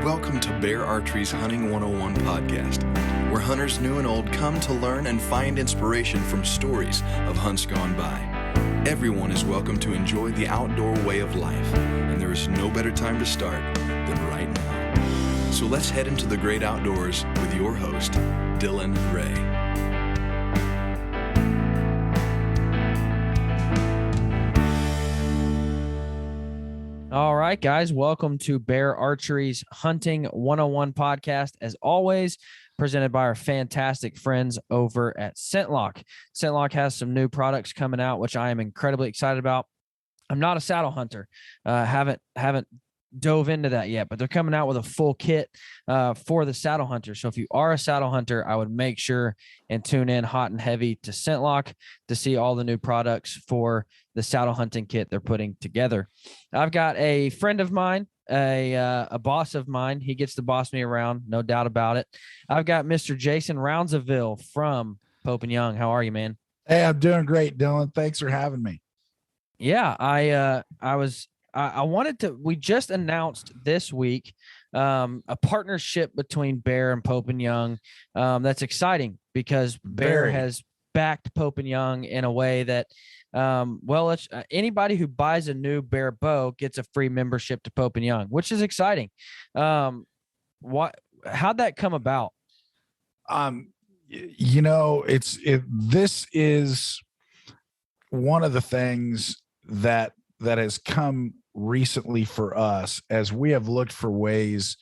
Welcome to Bear Archery's Hunting 101 podcast, where hunters new and old come to learn and find inspiration from stories of hunts gone by. Everyone is welcome to enjoy the outdoor way of life, and there is no better time to start than right now. So let's head into the great outdoors with your host, Dylan Ray. All right, guys, welcome to Bear Archery's Hunting 101 podcast. As always, presented by our fantastic friends over at ScentLok. ScentLok has some new products coming out, which I am incredibly excited about. I'm not a saddle hunter. Haven't dove into that yet, but they're coming out with a full kit for the saddle hunter. So if you are a saddle hunter, I would make sure and tune in hot and heavy to ScentLok to see all the new products for the saddle hunting kit they're putting together. I've got a friend of mine, a boss of mine. He gets to boss me around, no doubt about it. I've got Mr. Jason Rounsaville from Pope and Young. How are you, man? Hey, I'm doing great, Dylan. Thanks for having me. Yeah, I wanted to, we just announced this week a partnership between Bear and Pope and Young. That's exciting because Bear has backed Pope and Young in a way that, anybody who buys a new Bear bow gets a free membership to Pope and Young, which is exciting. How'd that come about? This is one of the things that has come recently for us as we have looked for ways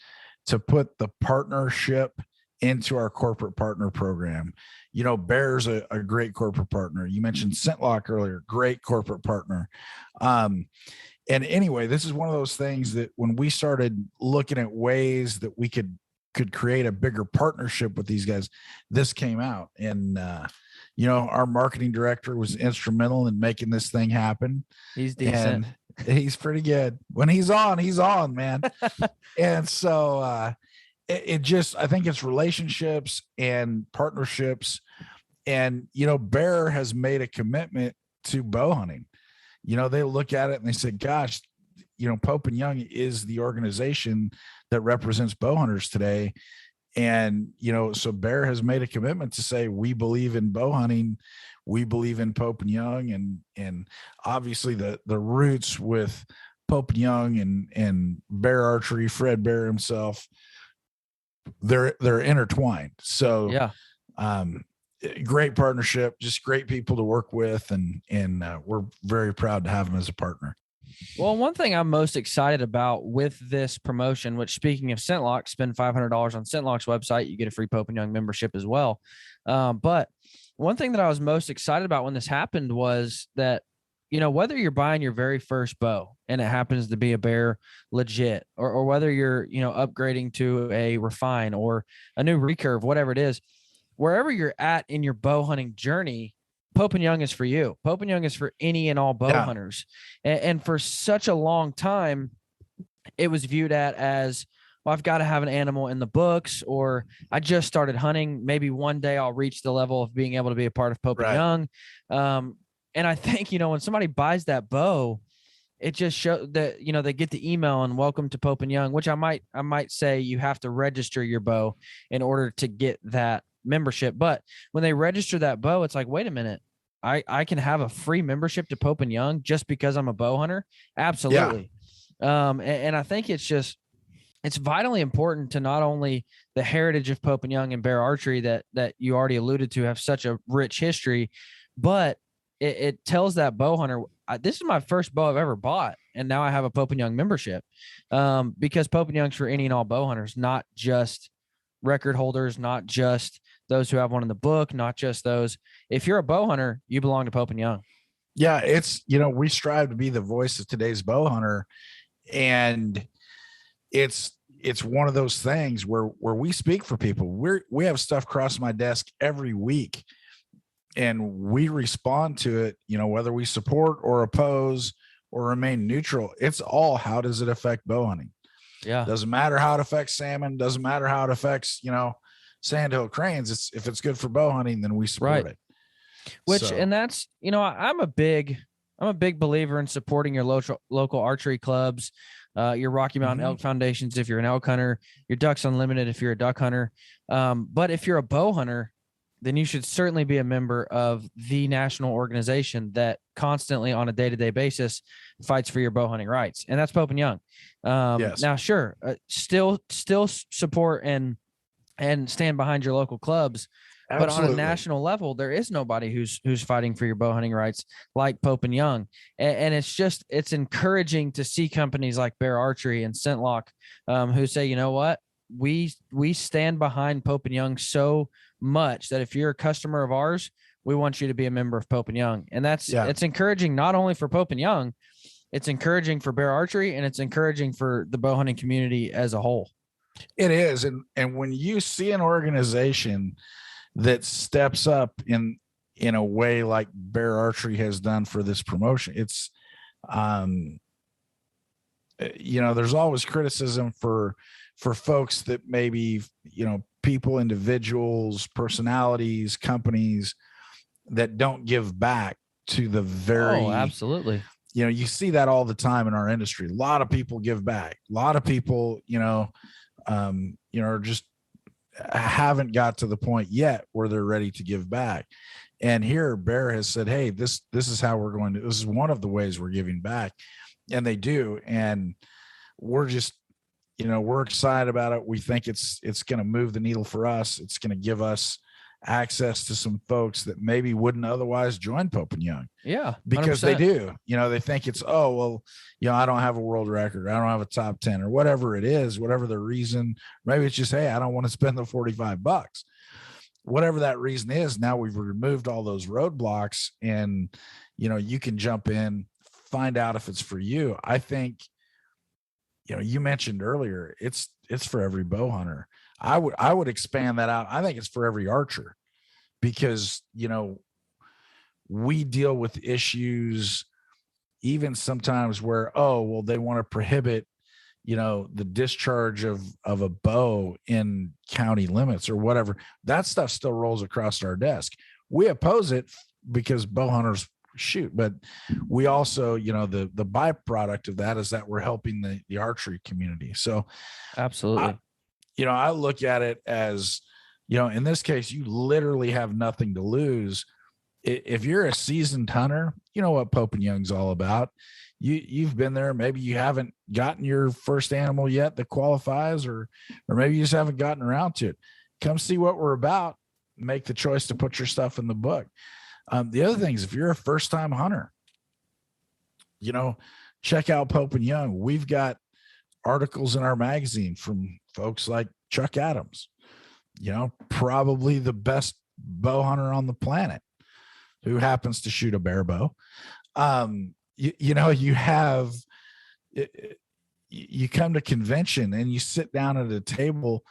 to put the partnership into our corporate partner program. You know, Bear's a great corporate partner. You mentioned ScentLok earlier, great corporate partner. And anyway, this is one of those things that when we started looking at ways that we could create a bigger partnership with these guys, this came out. And, our marketing director was instrumental in making this thing happen. He's decent. And he's pretty good. When he's on, man. And so I think it's relationships and partnerships. And, Bear has made a commitment to bow hunting. They look at it and they say, gosh, Pope and Young is the organization that represents bow hunters today. And, so Bear has made a commitment to say, we believe in bow hunting. We believe in Pope and Young, and obviously the roots with Pope and Young and Bear Archery, Fred Bear himself, they're intertwined. So yeah, great partnership, just great people to work with. And we're very proud to have them as a partner. Well, one thing I'm most excited about with this promotion, which speaking of ScentLok, spend $500 on ScentLok's website, you get a free Pope and Young membership as well. But one thing that I was most excited about when this happened was that, whether you're buying your very first bow and it happens to be a Bear legit, or whether you're, upgrading to a refine or a new recurve, whatever it is, wherever you're at in your bow hunting journey, Pope and Young is for you. Pope and Young is for any and all bow hunters. And for such a long time, it was viewed as, well, I've got to have an animal in the books, or I just started hunting. Maybe one day I'll reach the level of being able to be a part of Pope and Young. And I think, when somebody buys that bow, it just shows that, they get the email and welcome to Pope and Young, which I might say you have to register your bow in order to get that membership. But when they register that bow, it's like, wait a minute, I can have a free membership to Pope and Young just because I'm a bow hunter. Absolutely. Yeah. And I think it's vitally important to not only the heritage of Pope and Young and Bear Archery that you already alluded to have such a rich history, but it tells that bow hunter, this is my first bow I've ever bought, and now I have a Pope and Young membership, because Pope and Young's for any and all bow hunters, not just record holders, not just those who have one in the book, not just those. If you're a bow hunter, you belong to Pope and Young. Yeah, it's, we strive to be the voice of today's bow hunter, and it's one of those things where we speak for people. We have stuff cross my desk every week, and we respond to it, whether we support or oppose or remain neutral. It's all, how does it affect bow hunting? Yeah. Doesn't matter how it affects salmon. Doesn't matter how it affects, sandhill cranes. If it's good for bow hunting, then we support it. And that's, I'm a big believer in supporting your local archery clubs. your Rocky Mountain Elk Foundations if you're an elk hunter, your Ducks Unlimited if you're a duck hunter. But if you're a bow hunter, then you should certainly be a member of the national organization that constantly on a day-to-day basis fights for your bow hunting rights. And that's Pope and Young. Yes. Now, sure, still support and stand behind your local clubs. Absolutely. But on a national level, there is nobody who's fighting for your bow hunting rights like Pope and Young. And it's encouraging to see companies like Bear Archery and ScentLock who say, you know what, we stand behind Pope and Young so much that if you're a customer of ours, we want you to be a member of Pope and Young. And it's encouraging not only for Pope and Young, it's encouraging for Bear Archery, and it's encouraging for the bow hunting community as a whole. It is. And when you see an organization that steps up in a way like Bear Archery has done for this promotion, it's there's always criticism for folks that maybe, people, individuals, personalities, companies that don't give back to the very, absolutely. You see that all the time in our industry. A lot of people give back. A lot of people, just haven't got to the point yet where they're ready to give back. And here Bear has said, hey, this is how we're going to, this is one of the ways we're giving back. And they do. And we're just, we're excited about it. We think it's going to move the needle for us. It's going to give us access to some folks that maybe wouldn't otherwise join Pope and Young. Yeah. 100%. Because they do, they think it's, I don't have a world record. I don't have a top 10 or whatever it is, whatever the reason. Maybe it's just, hey, I don't want to spend the $45. Whatever that reason is, now we've removed all those roadblocks and, you can jump in, find out if it's for you. I think, you mentioned earlier, it's for every bow hunter. I would expand that out. I think it's for every archer because, we deal with issues even sometimes where, they want to prohibit, the discharge of a bow in county limits or whatever. That stuff still rolls across our desk. We oppose it because bow hunters shoot, but we also, the byproduct of that is that we're helping the archery community. So absolutely. I look at it as, in this case, you literally have nothing to lose. If you're a seasoned hunter, you know what Pope and Young's all about. You've been there. Maybe you haven't gotten your first animal yet that qualifies, or maybe you just haven't gotten around to it. Come see what we're about. Make the choice to put your stuff in the book. The other thing is, if you're a first-time hunter, check out Pope and Young. We've got articles in our magazine from folks like Chuck Adams, probably the best bow hunter on the planet who happens to shoot a bear bow. You come to convention and you sit down at a table,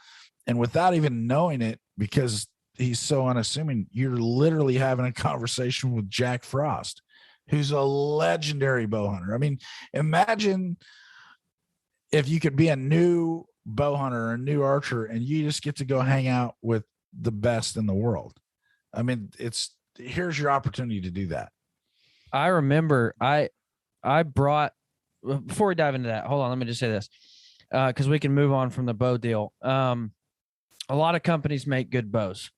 and without even knowing it, because he's so unassuming, you're literally having a conversation with Jack Frost, who's a legendary bow hunter. I mean, imagine if you could be a new bow hunter, a new archer, and you just get to go hang out with the best in the world. I mean, here's your opportunity to do that. I remember I brought, before we dive into that, hold on, let me just say this, because we can move on from the bow deal. A lot of companies make good bows.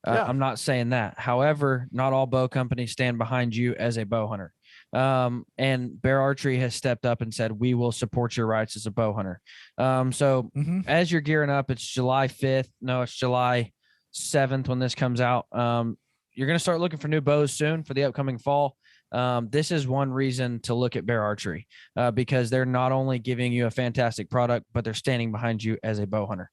I'm not saying that. However, not all bow companies stand behind you as a bow hunter. And Bear Archery has stepped up and said, we will support your rights as a bow hunter. As you're gearing up, it's July 5th. No, it's July 7th when this comes out. You're going to start looking for new bows soon for the upcoming fall. This is one reason to look at Bear Archery, because they're not only giving you a fantastic product, but they're standing behind you as a bow hunter.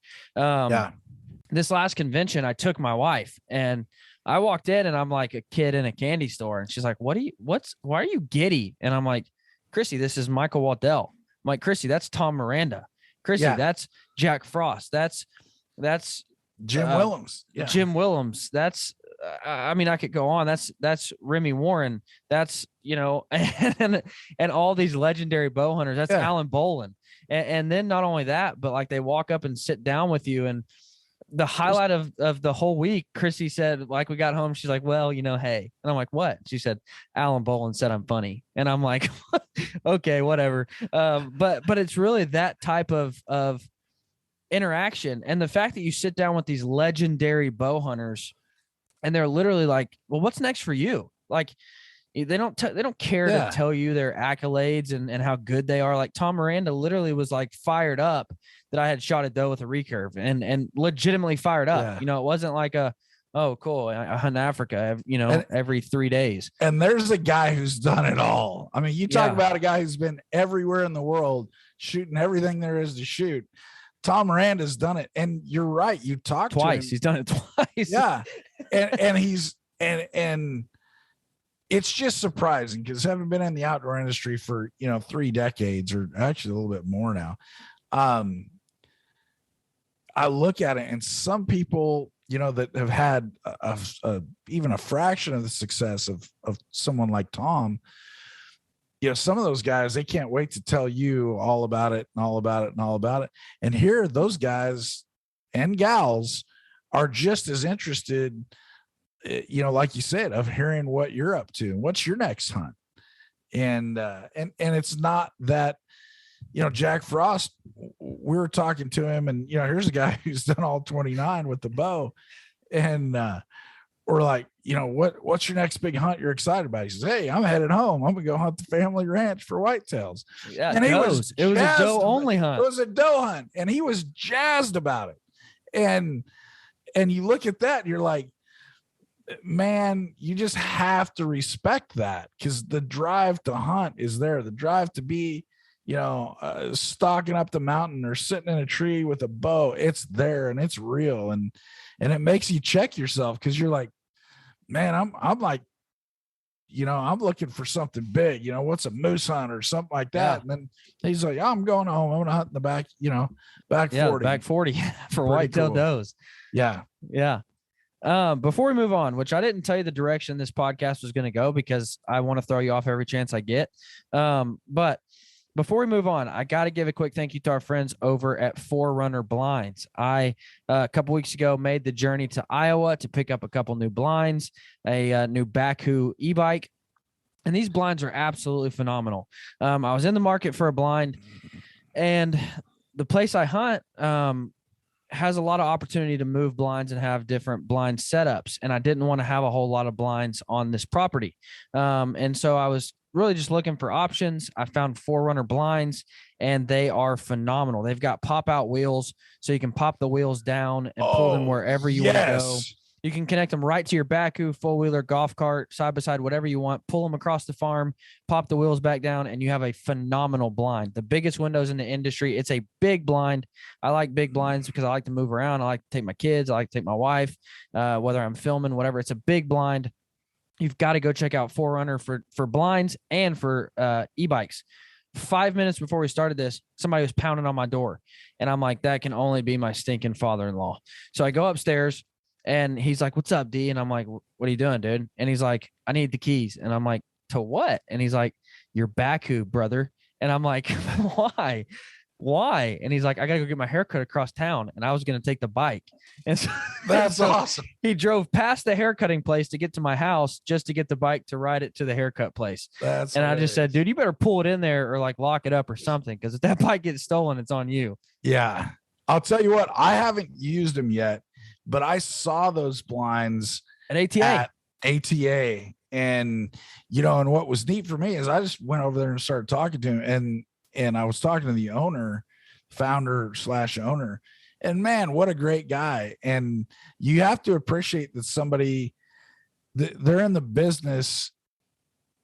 This last convention, I took my wife and I walked in and I'm like a kid in a candy store. And she's like, why are you giddy? And I'm like, Chrissy, this is Michael Waddell. I'm like, Chrissy, that's Tom Miranda. Chrissy, that's Jack Frost. That's Jim Willems. Yeah. Jim Willems. That's, I mean, I could go on. That's Remy Warren. That's, and all these legendary bow hunters. That's Alan Bolin. And then not only that, but like they walk up and sit down with you. And the highlight of the whole week, Chrissy said, like, we got home, she's like, well, hey. And I'm like, what? She said, Alan Bolin said I'm funny. And I'm like, okay, whatever. But it's really that type of interaction. And the fact that you sit down with these legendary bow hunters and they're literally like, well, what's next for you? Like, they don't care to tell you their accolades and how good they are. Like Tom Miranda literally was like fired up that I had shot a doe with a recurve and legitimately fired up. It wasn't like oh, cool, I hunt Africa, every 3 days. And there's a guy who's done it all. I mean, you talk about a guy who's been everywhere in the world, shooting everything there is to shoot. Tom Miranda's done it. And you're right. You talked twice. To him. He's done it twice. Yeah. and he's, and it's just surprising because having been in the outdoor industry for, 3 decades or actually a little bit more now. I look at it and some people, that have had even a fraction of the success of someone like Tom, some of those guys, they can't wait to tell you all about it and all about it and all about it. And here, those guys and gals are just as interested, like you said, of hearing what you're up to and what's your next hunt. And it's not that, Jack Frost, we were talking to him and, here's a guy who's done all 29 with the bow. And we're like, what's your next big hunt you're excited about? He says, hey, I'm headed home. I'm going to go hunt the family ranch for whitetails. Yeah, and it was a doe only hunt. It was a doe hunt. And he was jazzed about it. And you look at that and you're like, man, you just have to respect that because the drive to hunt is there. The drive to be, stalking up the mountain or sitting in a tree with a bow, it's there and it's real. And it makes you check yourself because you're like, man, I'm like, I'm looking for something big, what's a moose hunt or something like that. Yeah. And then he's like, I'm going home. I'm going to hunt in the back, back 40. Back 40 for whitetail does. Yeah. Yeah. Before we move on, which I didn't tell you the direction this podcast was going to go because I want to throw you off every chance I get. But before we move on, I got to give a quick thank you to our friends over at Forerunner Blinds. I, a couple weeks ago, made the journey to Iowa to pick up a couple new blinds, a new Baku e-bike, and these blinds are absolutely phenomenal. I was in the market for a blind, and the place I hunt has a lot of opportunity to move blinds and have different blind setups, and I didn't want to have a whole lot of blinds on this property. And so I was really just looking for options. I found Forerunner blinds and they are phenomenal. They've got pop out wheels so you can pop the wheels down and pull them wherever you want to go. You can connect them right to your Baku, four-wheeler, golf cart, side-by-side, whatever you want. Pull them across the farm, pop the wheels back down, and you have a phenomenal blind. The biggest windows in the industry. It's a big blind. I like big blinds because I like to move around. I like to take my kids. I like to take my wife, whether I'm filming, whatever. It's a big blind. You've got to go check out Forerunner for blinds and for e-bikes. 5 minutes before we started this, somebody was pounding on my door, and I'm like, that can only be my stinking father-in-law. So I go upstairs. And he's like, what's up, D? And I'm like, what are you doing, dude? And he's like, I need the keys. And I'm like, to what? And he's like, your Baku, brother. And I'm like, why? And he's like, I got to go get my haircut across town. And I was going to take the bike. And so, that's awesome. He drove past the haircutting place to get to my house just to get the bike to ride it to the haircut place. And hilarious. I just said, dude, you better pull it in there or like lock it up or something. Because if that bike gets stolen, it's on you. Yeah. I'll tell you what, I haven't used them yet. But I saw those blinds at ATA. And, and what was neat for me is I just went over there and started talking to him and I was talking to the founder/owner, and man, what a great guy. And you have to appreciate that somebody they're in the business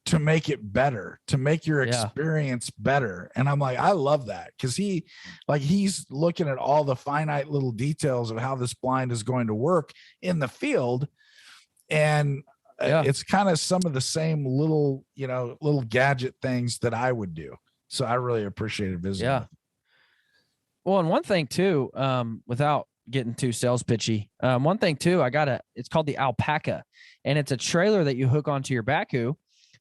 to make it better, to make your experience better. And I'm like, I love that. Cause he's looking at all the finite little details of how this blind is going to work in the field. And it's kind of some of the same little gadget things that I would do. So I really appreciated visiting. Yeah. Well, and one thing too, without getting too sales pitchy, one thing too, it's called the Alpaca, and it's a trailer that you hook onto your Baku.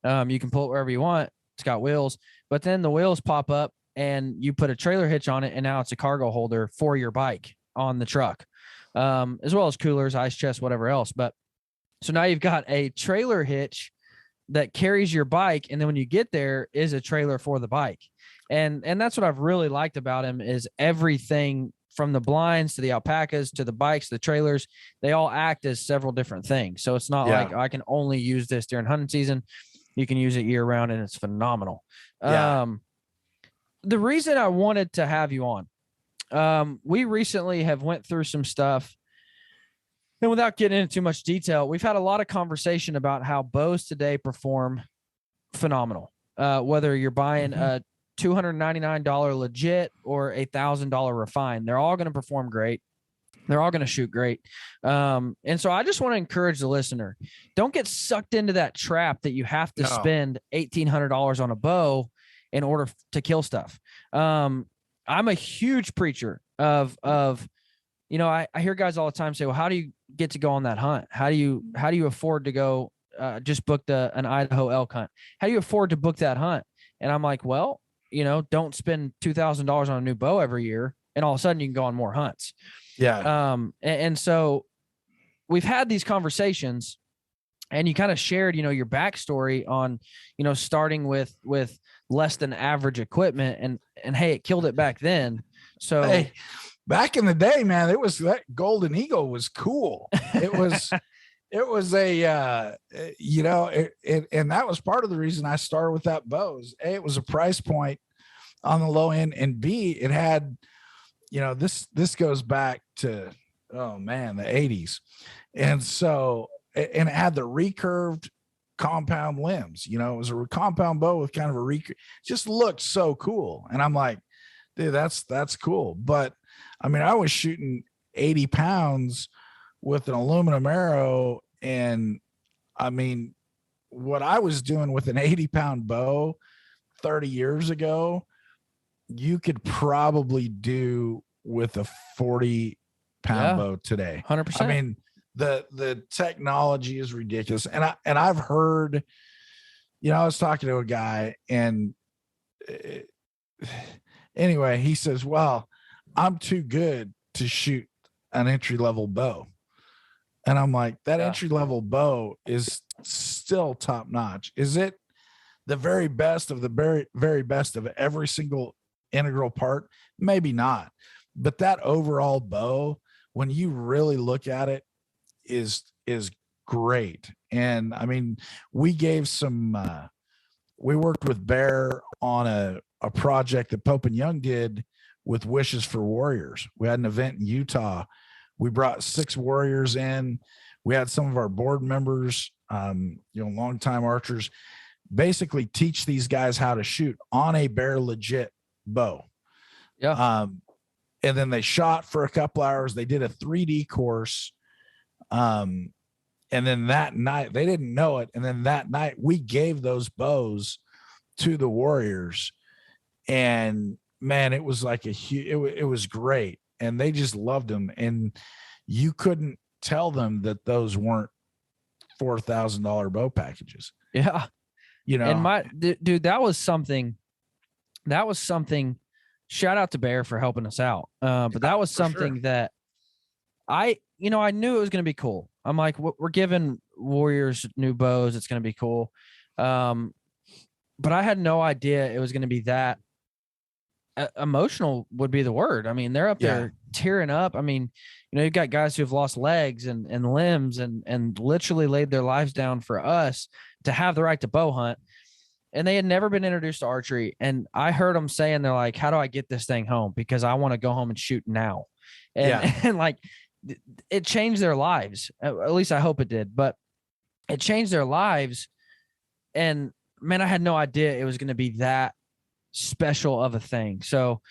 You can pull it wherever you want. It's got wheels, but then the wheels pop up and you put a trailer hitch on it, and now it's a cargo holder for your bike on the truck. as well as coolers, ice chests, whatever else. But so now you've got a trailer hitch that carries your bike, and then when you get there is a trailer for the bike. And that's what I've really liked about him is everything from the blinds to the alpacas to the bikes, the trailers, they all act as several different things. So it's not like I can only use this during hunting season. You can use it year round, and it's phenomenal. Yeah. The reason I wanted to have you on, we recently have went through some stuff, and without getting into too much detail, we've had a lot of conversation about how bows today perform phenomenal. Whether you're buying a $299 legit or $1,000 refine, they're all going to perform great. They're all going to shoot great. And so I just want to encourage the listener, don't get sucked into that trap that you have to spend $1,800 on a bow in order to kill stuff. I'm a huge preacher of, I hear guys all the time say, well, how do you get to go on that hunt? How do you afford to go, just book an Idaho elk hunt? How do you afford to book that hunt? And I'm like, well, don't spend $2,000 on a new bow every year, and all of a sudden you can go on more hunts. Yeah. And so we've had these conversations, and you kind of shared, your backstory on, starting with less than average equipment, and hey, it killed it back then. So hey, back in the day, man, that Golden Eagle was cool. It was, and that was part of the reason I started with that bows. A, it was a price point on the low end, and B, it had, this goes back to, the 80s. And so, and it had the recurved compound limbs, it was a compound bow with kind of a just looked so cool. And I'm like, dude, that's cool. But I mean, I was shooting 80 pounds with an aluminum arrow. And I mean, what I was doing with an 80-pound bow 30 years ago, you could probably do with a 40-pound bow today. 100%. I mean, the technology is ridiculous. And I've heard, I was talking to a guy, and anyway, he says, well, I'm too good to shoot an entry-level bow. And I'm like, that entry-level bow is still top notch. Is it the very best of the very, very best of every single integral part? Maybe not. But that overall bow, when you really look at it, is great. And I mean, we worked with Bear on a project that Pope and Young did with Wishes for Warriors. We had an event in Utah. We brought 6 warriors in. We had some of our board members, longtime archers, basically teach these guys how to shoot on a Bear legit bow. Yeah. And then they shot for a couple hours. They did a 3D course. And then that night, they didn't know it. And then that night we gave those bows to the warriors, and man, it was like it was great. And they just loved them. And you couldn't tell them that those weren't $4,000 bow packages. Yeah. And dude, that was something, shout out to Bear for helping us out. But that was something that I knew it was going to be cool. I'm like, we're giving warriors new bows. It's going to be cool. But I had no idea it was going to be that emotional would be the word. I mean, they're up there tearing up. I mean, you've got guys who have lost legs and limbs and literally laid their lives down for us to have the right to bow hunt. And they had never been introduced to archery. And I heard them saying, they're like, how do I get this thing home? Because I want to go home and shoot now. And like, it changed their lives. At least I hope it did, but it changed their lives. And man, I had no idea it was going to be that special of a thing. So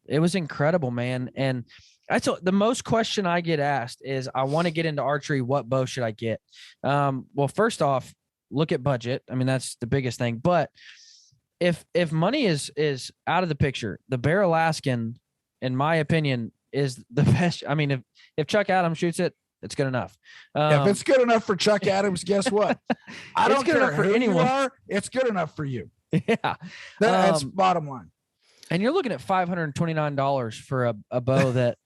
it was incredible, man. And the most question I get asked is, I want to get into archery. What bow should I get? Well, first off, look at budget. I mean, that's the biggest thing. But if money is out of the picture, the Bear Alaskan, in my opinion, is the best. I mean, if Chuck Adams shoots it, it's good enough. If it's good enough for Chuck Adams, guess what? I don't care for anyone. It's good enough for you. Yeah. That's bottom line. And you're looking at $529 for a bow that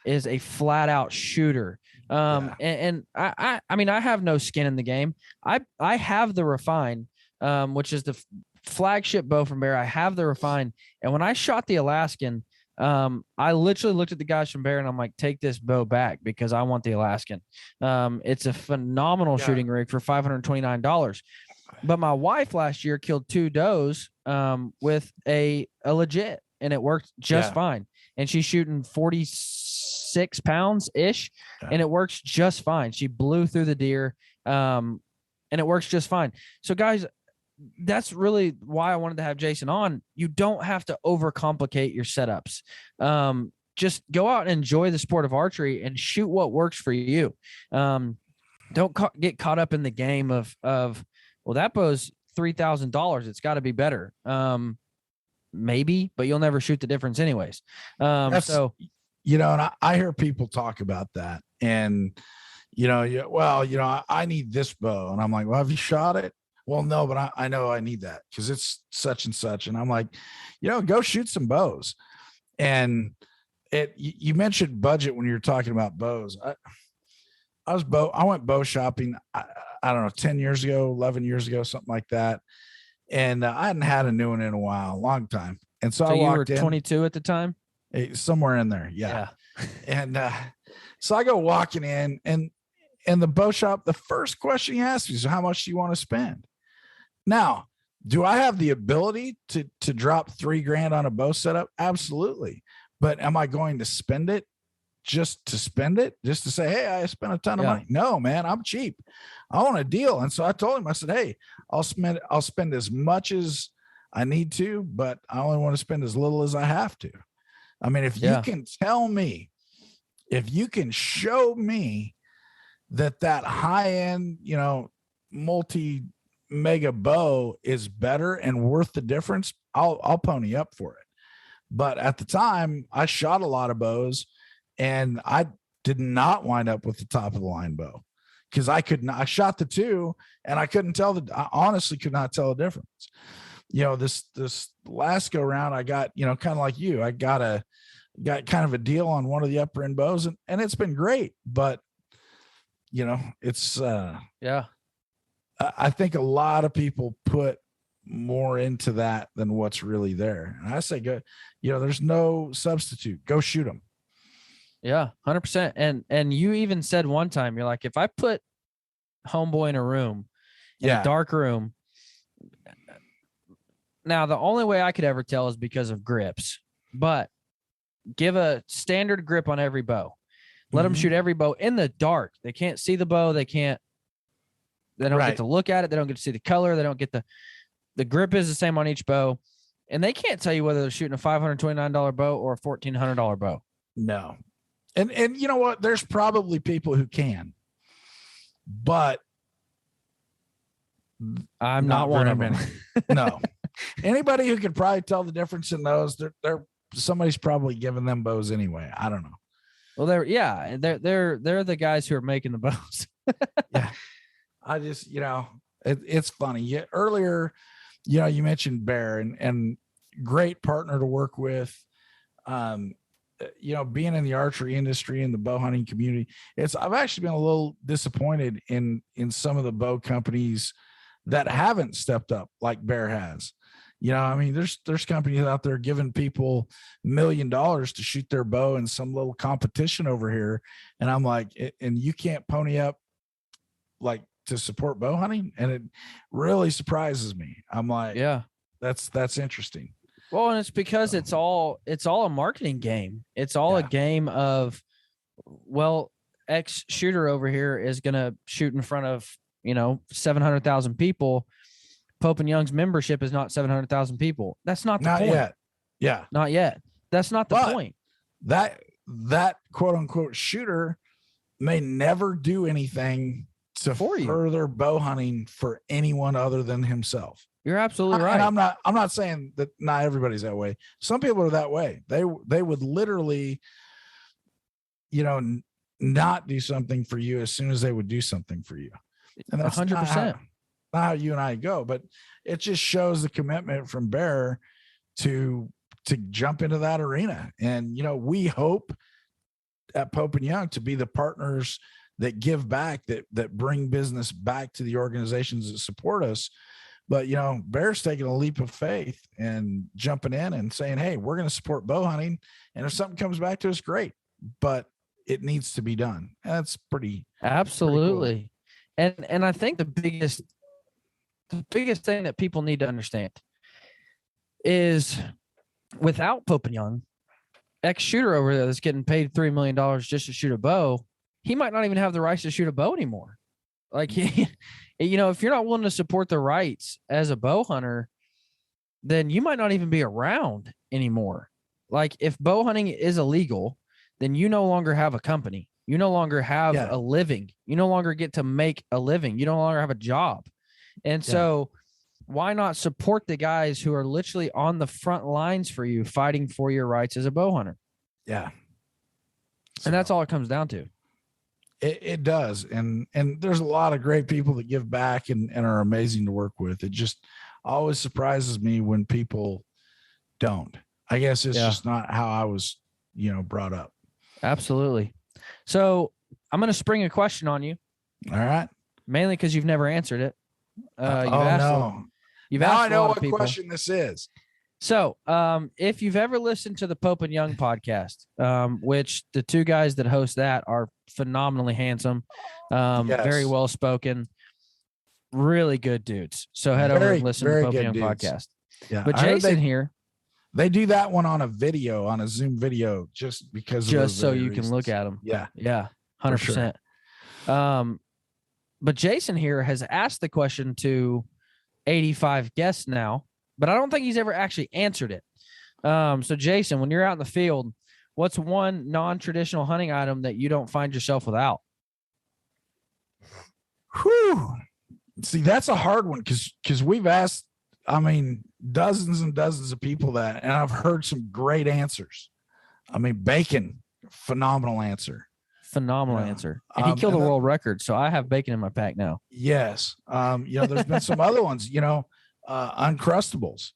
is a flat out shooter. And I mean, I have no skin in the game. I have the Refine, which is the flagship bow from Bear. I have the Refine. And when I shot the Alaskan, I literally looked at the guys from Bear and I'm like, take this bow back because I want the Alaskan. It's a phenomenal shooting rig for $529. But my wife last year killed 2 does with a legit, and it worked just fine. And she's shooting 46 pounds ish, and it works just fine. She blew through the deer, and it works just fine. So guys, that's really why I wanted to have Jason on. You don't have to overcomplicate your setups. Just go out and enjoy the sport of archery and shoot what works for you. Don't get caught up in the game of, well, that bow's $3,000. It's got to be better. Maybe, but you'll never shoot the difference anyways. So, you know, and I hear people talk about that, and, you know, I need this bow. And I'm like, well, have you shot it? Well, no, but I know I need that because it's such and such. And I'm like, you know, go shoot some bows. And you mentioned budget when you were talking about bows. I went bow shopping. I don't know, 10 years ago, 11 years ago, something like that. And I hadn't had a new one in a while, a long time. And so I walked in. You were 22 at the time? Somewhere in there. Yeah. And so I go walking in, and the bow shop, the first question he asked me is, how much do you want to spend? Now, do I have the ability to drop $3,000 on a bow setup? Absolutely. But am I going to spend it just to spend it, just to say, hey, I spent a ton of money? No, man, I'm cheap. I want a deal. And so I told him, I said, hey, I'll spend as much as I need to, but I only want to spend as little as I have to. I mean, if you can tell me, if you can show me that high end, you know, multi mega bow is better and worth the difference, I'll pony up for it. But at the time, I shot a lot of bows, and I did not wind up with the top of the line bow because I shot the 2 and I honestly could not tell the difference. You know, this last go round, I got, you know, kind of like you, I got kind of a deal on one of the upper end bows, and it's been great, but you know, it's, I think a lot of people put more into that than what's really there. And I say, go, you know, there's no substitute. Go shoot them. Yeah, 100%. And you even said one time, you're like, if I put homeboy in a room, in a dark room. Now, the only way I could ever tell is because of grips, but give a standard grip on every bow. Let them shoot every bow in the dark. They can't see the bow. They don't get to look at it. They don't get to see the color. They don't get the grip is the same on each bow, and they can't tell you whether they're shooting a $529 bow or a $1,400 bow. No. And you know what? There's probably people who can, but I'm not one of them. No. Anybody who could probably tell the difference in those, somebody's probably giving them bows anyway. I don't know. Well, they're the guys who are making the bows. Yeah. I just, you know, it's funny. Earlier, you know, you mentioned Bear and great partner to work with. You know, being in the archery industry and the bow hunting community, I've actually been a little disappointed in some of the bow companies that haven't stepped up like Bear has. You know, I mean, there's companies out there giving people $1 million to shoot their bow in some little competition over here. And I'm like, and you can't pony up like to support bow hunting. And it really surprises me. I'm like, yeah, that's interesting. Well, and it's because it's all a marketing game. It's all a game of, well, X shooter over here is going to shoot in front of, you know, 700,000 people. Pope and Young's membership is not 700,000 people. That's not the point. Yet. Yeah. Not yet. That's not the point. That quote unquote shooter may never do anything to further bow hunting for anyone other than himself. You're absolutely right. And I'm not saying that not everybody's that way. Some people are that way. They would literally, you know, not do something for you as soon as they would do something for you. And that's 100%. Not how you and I go, but it just shows the commitment from Bear to jump into that arena. And, you know, we hope at Pope and Young to be the partners that give back, that bring business back to the organizations that support us. But, Bear's taking a leap of faith and jumping in and saying, hey, we're going to support bow hunting. And if something comes back to us, great, but it needs to be done. That's pretty. Absolutely. Pretty cool. And I think the biggest thing that people need to understand is without Pope and Young, ex-shooter over there that's getting paid $3 million just to shoot a bow, he might not even have the rights to shoot a bow anymore. Like, if you're not willing to support the rights as a bow hunter, then you might not even be around anymore. Like, if bow hunting is illegal, then you no longer have a company. You no longer have a living. You no longer get to make a living. You no longer have a job. And so why not support the guys who are literally on the front lines for you, fighting for your rights as a bow hunter? Yeah. And that's all it comes down to. It does. And there's a lot of great people that give back and are amazing to work with. It just always surprises me when people don't. I guess it's just not how I was, brought up. Absolutely. So I'm going to spring a question on you. All right. Mainly because you've never answered it. You've now asked I know what people. question this is. So, if you've ever listened to the Pope and Young podcast, which the two guys that host that are phenomenally handsome, very well spoken, really good dudes. So head over and listen to the Pope and Young podcast. Yeah, but Jason here, they do that one on a Zoom video, just because so you can look at them. Yeah, 100%. But Jason here has asked the question to 85 guests now, but I don't think he's ever actually answered it. So Jason, when you're out in the field, what's one non-traditional hunting item that you don't find yourself without? Whew. See, that's a hard one because we've asked, dozens and dozens of people that, and I've heard some great answers. Bacon, phenomenal answer. Phenomenal answer. And he killed a world record. So I have bacon in my pack now. Yes. There's been some other ones, Uncrustables,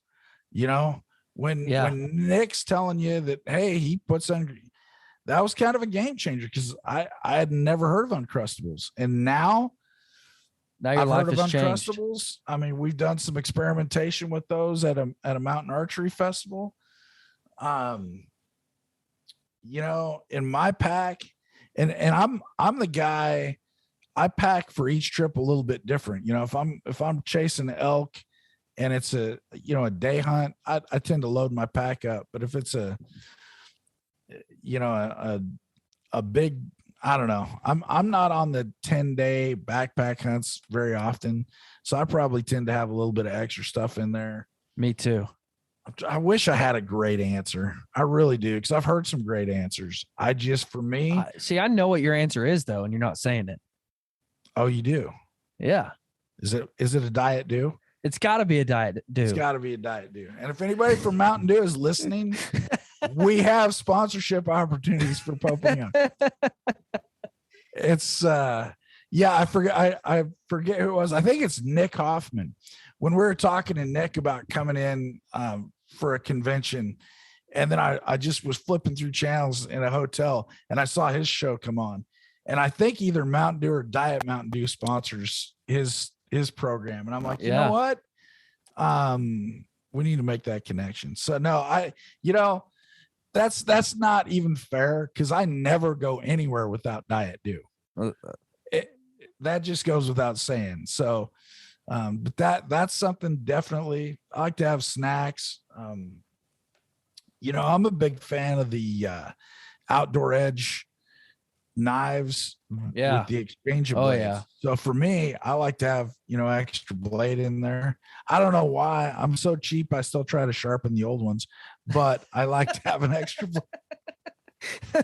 when Nick's telling you that, hey, he puts on, that was kind of a game changer because I had never heard of Uncrustables. And now your life has changed. Uncrustables. We've done some experimentation with those at a mountain archery festival. In my pack, and I'm the guy, I pack for each trip a little bit different. If I'm chasing elk and it's a day hunt, I tend to load my pack up. But if it's a big, I don't know, I'm not on the 10-day backpack hunts very often. So I probably tend to have a little bit of extra stuff in there. Me too. I wish I had a great answer. I really do, because I've heard some great answers. For me, see, I know what your answer is though, and you're not saying it. Oh, you do? Yeah. Is it a Diet Dew? It's got to be a Diet Dew. It's got to be a Diet Dew. And if anybody from Mountain Dew is listening, we have sponsorship opportunities for Pope and Young. It's I forget who it was. I think it's Nick Hoffman. When we were talking to Nick about coming in for a convention, and then I just was flipping through channels in a hotel and I saw his show come on. And I think either Mountain Dew or Diet Mountain Dew sponsors his program. And I'm like, you know what? We need to make that connection. So no, that's not even fair, because I never go anywhere without Diet Dew. That just goes without saying. So but that's something definitely. I like to have snacks. I'm a big fan of the Outdoor Edge knives with the exchangeable blades. Yeah. So for me, I like to have, extra blade in there. I don't know why. I'm so cheap. I still try to sharpen the old ones, but I like to have an extra blade.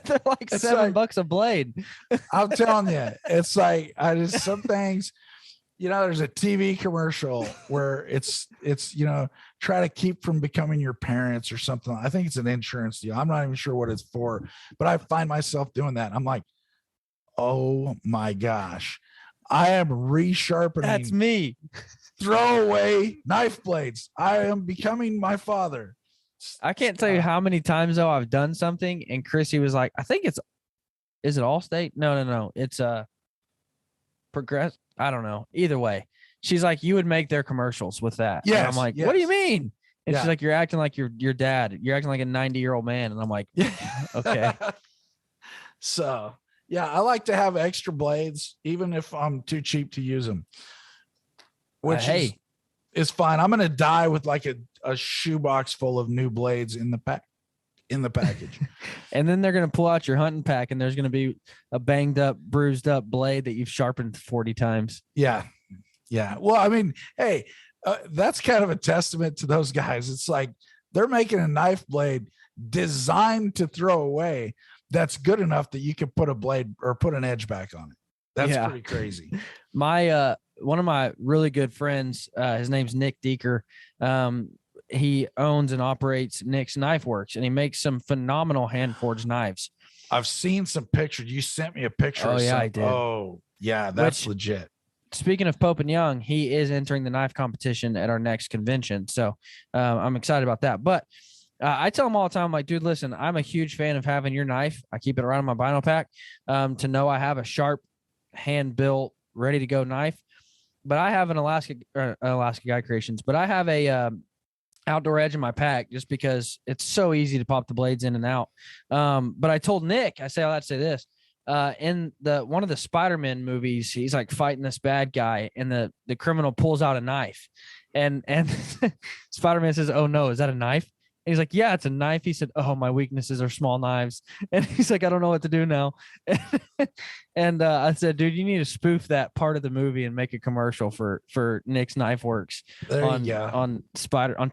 They're like $7 a blade. I'm telling you, it's like, some things, there's a TV commercial where it's, try to keep from becoming your parents or something. I think it's an insurance deal. I'm not even sure what it's for, but I find myself doing that. I'm like, oh my gosh, I am resharpening. That's me. Throwaway knife blades. I am becoming my father. I can't tell you how many times though I've done something and Chrissy was like, I think it's is it Allstate? No. It's Progress. I don't know. Either way, she's like, you would make their commercials with that. Yes, and I'm like, what do you mean? And Yeah. she's like, you're acting like your dad. You're acting like a 90-year-old man. And I'm like, okay. So yeah, I like to have extra blades, even if I'm too cheap to use them. Which is fine. I'm gonna die with like a shoebox full of new blades in the package. And then they're gonna pull out your hunting pack, and there's gonna be a banged up, bruised up blade that you've sharpened 40 times. Yeah. Well, I mean, hey, that's kind of a testament to those guys. It's like they're making a knife blade designed to throw away that's good enough that you can put a blade or put an edge back on it. That's pretty crazy. My one of my really good friends, his name's Nick Deeker. He owns and operates Nick's Knife Works, and he makes some phenomenal hand forged knives. I've seen some pictures. You sent me a picture. Oh, yeah, I did. Oh, yeah, that's legit. Speaking of Pope and Young, he is entering the knife competition at our next convention. So I'm excited about that. But I tell him all the time, like, dude, listen, I'm a huge fan of having your knife. I keep it around in my vinyl pack to know I have a sharp, hand-built, ready-to-go knife. But I have an Alaska Guy Creations, but I have a outdoor edge in my pack just because it's so easy to pop the blades in and out. But I told Nick, I say all that to say this. In one of the Spider-Man movies, he's like fighting this bad guy, and the criminal pulls out a knife, and Spider-Man says, "Oh no, is that a knife?" And he's like, "Yeah, it's a knife." He said, "Oh, my weaknesses are small knives," and he's like, "I don't know what to do now." And I said, "Dude, you need to spoof that part of the movie and make a commercial for Nick's Knife Works on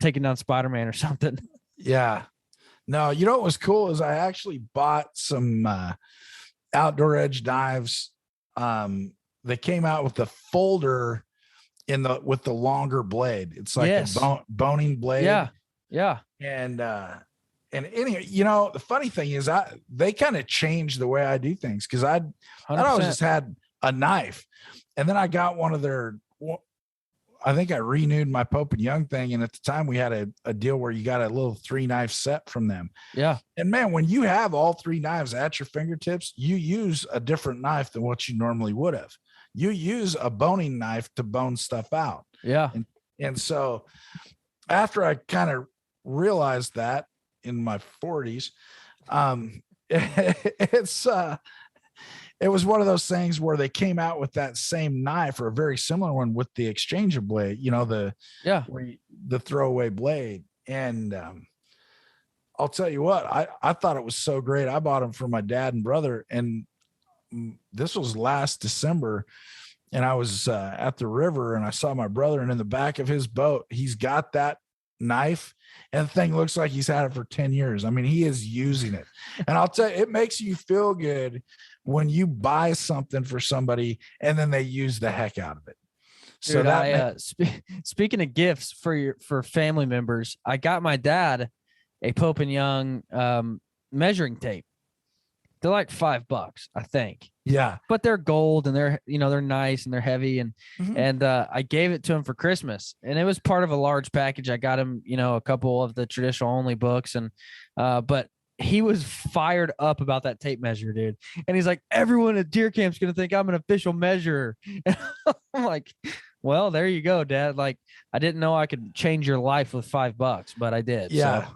taking down Spider-Man or something." Yeah. No, you know what was cool is I actually bought some outdoor edge knives. They came out with the folder with the longer blade. It's like a boning blade. Yeah. And anyway, the funny thing is they kind of changed the way I do things. Cause I'd always just had a knife, and then I got one of their, I think I renewed my Pope and Young thing. And at the time we had a deal where you got a little 3-knife set from them. Yeah. And man, when you have all 3 knives at your fingertips, you use a different knife than what you normally would have. You use a boning knife to bone stuff out. Yeah. And so after I kind of realized that in my 40s, it was one of those things where they came out with that same knife or a very similar one with the exchanger blade, the throwaway blade. And I'll tell you what, I thought it was so great. I bought them for my dad and brother, and this was last December, and I was at the river, and I saw my brother, and in the back of his boat, he's got that knife, and the thing looks like he's had it for 10 years. I mean, he is using it. And I'll tell you, it makes you feel good when you buy something for somebody and then they use the heck out of it. So dude, speaking of gifts for family members, I got my dad a Pope and Young measuring tape. They're like $5, I think. Yeah. But they're gold, and they're nice, and they're heavy. And, I gave it to him for Christmas, and it was part of a large package. I got him, a couple of the traditional only books, and, but he was fired up about that tape measure, dude. And he's like, everyone at deer camp's going to think I'm an official measurer. And I'm like, well, there you go, Dad. Like, I didn't know I could change your life with $5, but I did. Yeah. So.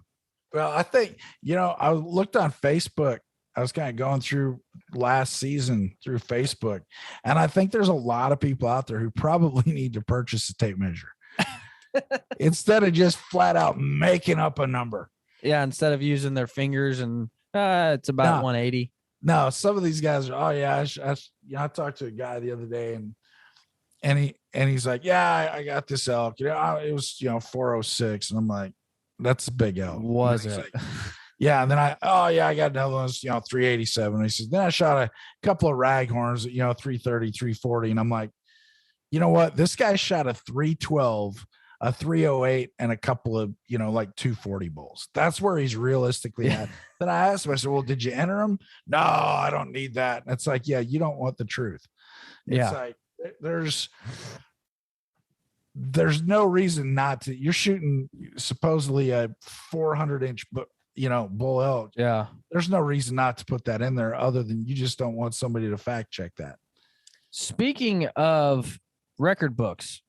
Well, I think, I looked on Facebook. I was kind of going through last season through Facebook, and I think there's a lot of people out there who probably need to purchase a tape measure instead of just flat out making up a number. Yeah. Instead of using their fingers, and it's about 180. No, some of these guys are, I talked to a guy the other day, and he's like, yeah, I got this elk, it was, 406. And I'm like, that's a big elk. Was it? Like, yeah. And then I got another one, 387. And he says, then I shot a couple of raghorns, 330, 340. And I'm like, you know what? This guy shot a 312, a 308, and a couple of, 240 bulls. That's where he's realistically at. Then I asked him, I said, well, did you enter him? No, I don't need that. And it's like, yeah, you don't want the truth. It's like, there's no reason not to. You're shooting supposedly a 400-inch bull elk. Yeah. There's no reason not to put that in there other than you just don't want somebody to fact check that. Speaking of record books,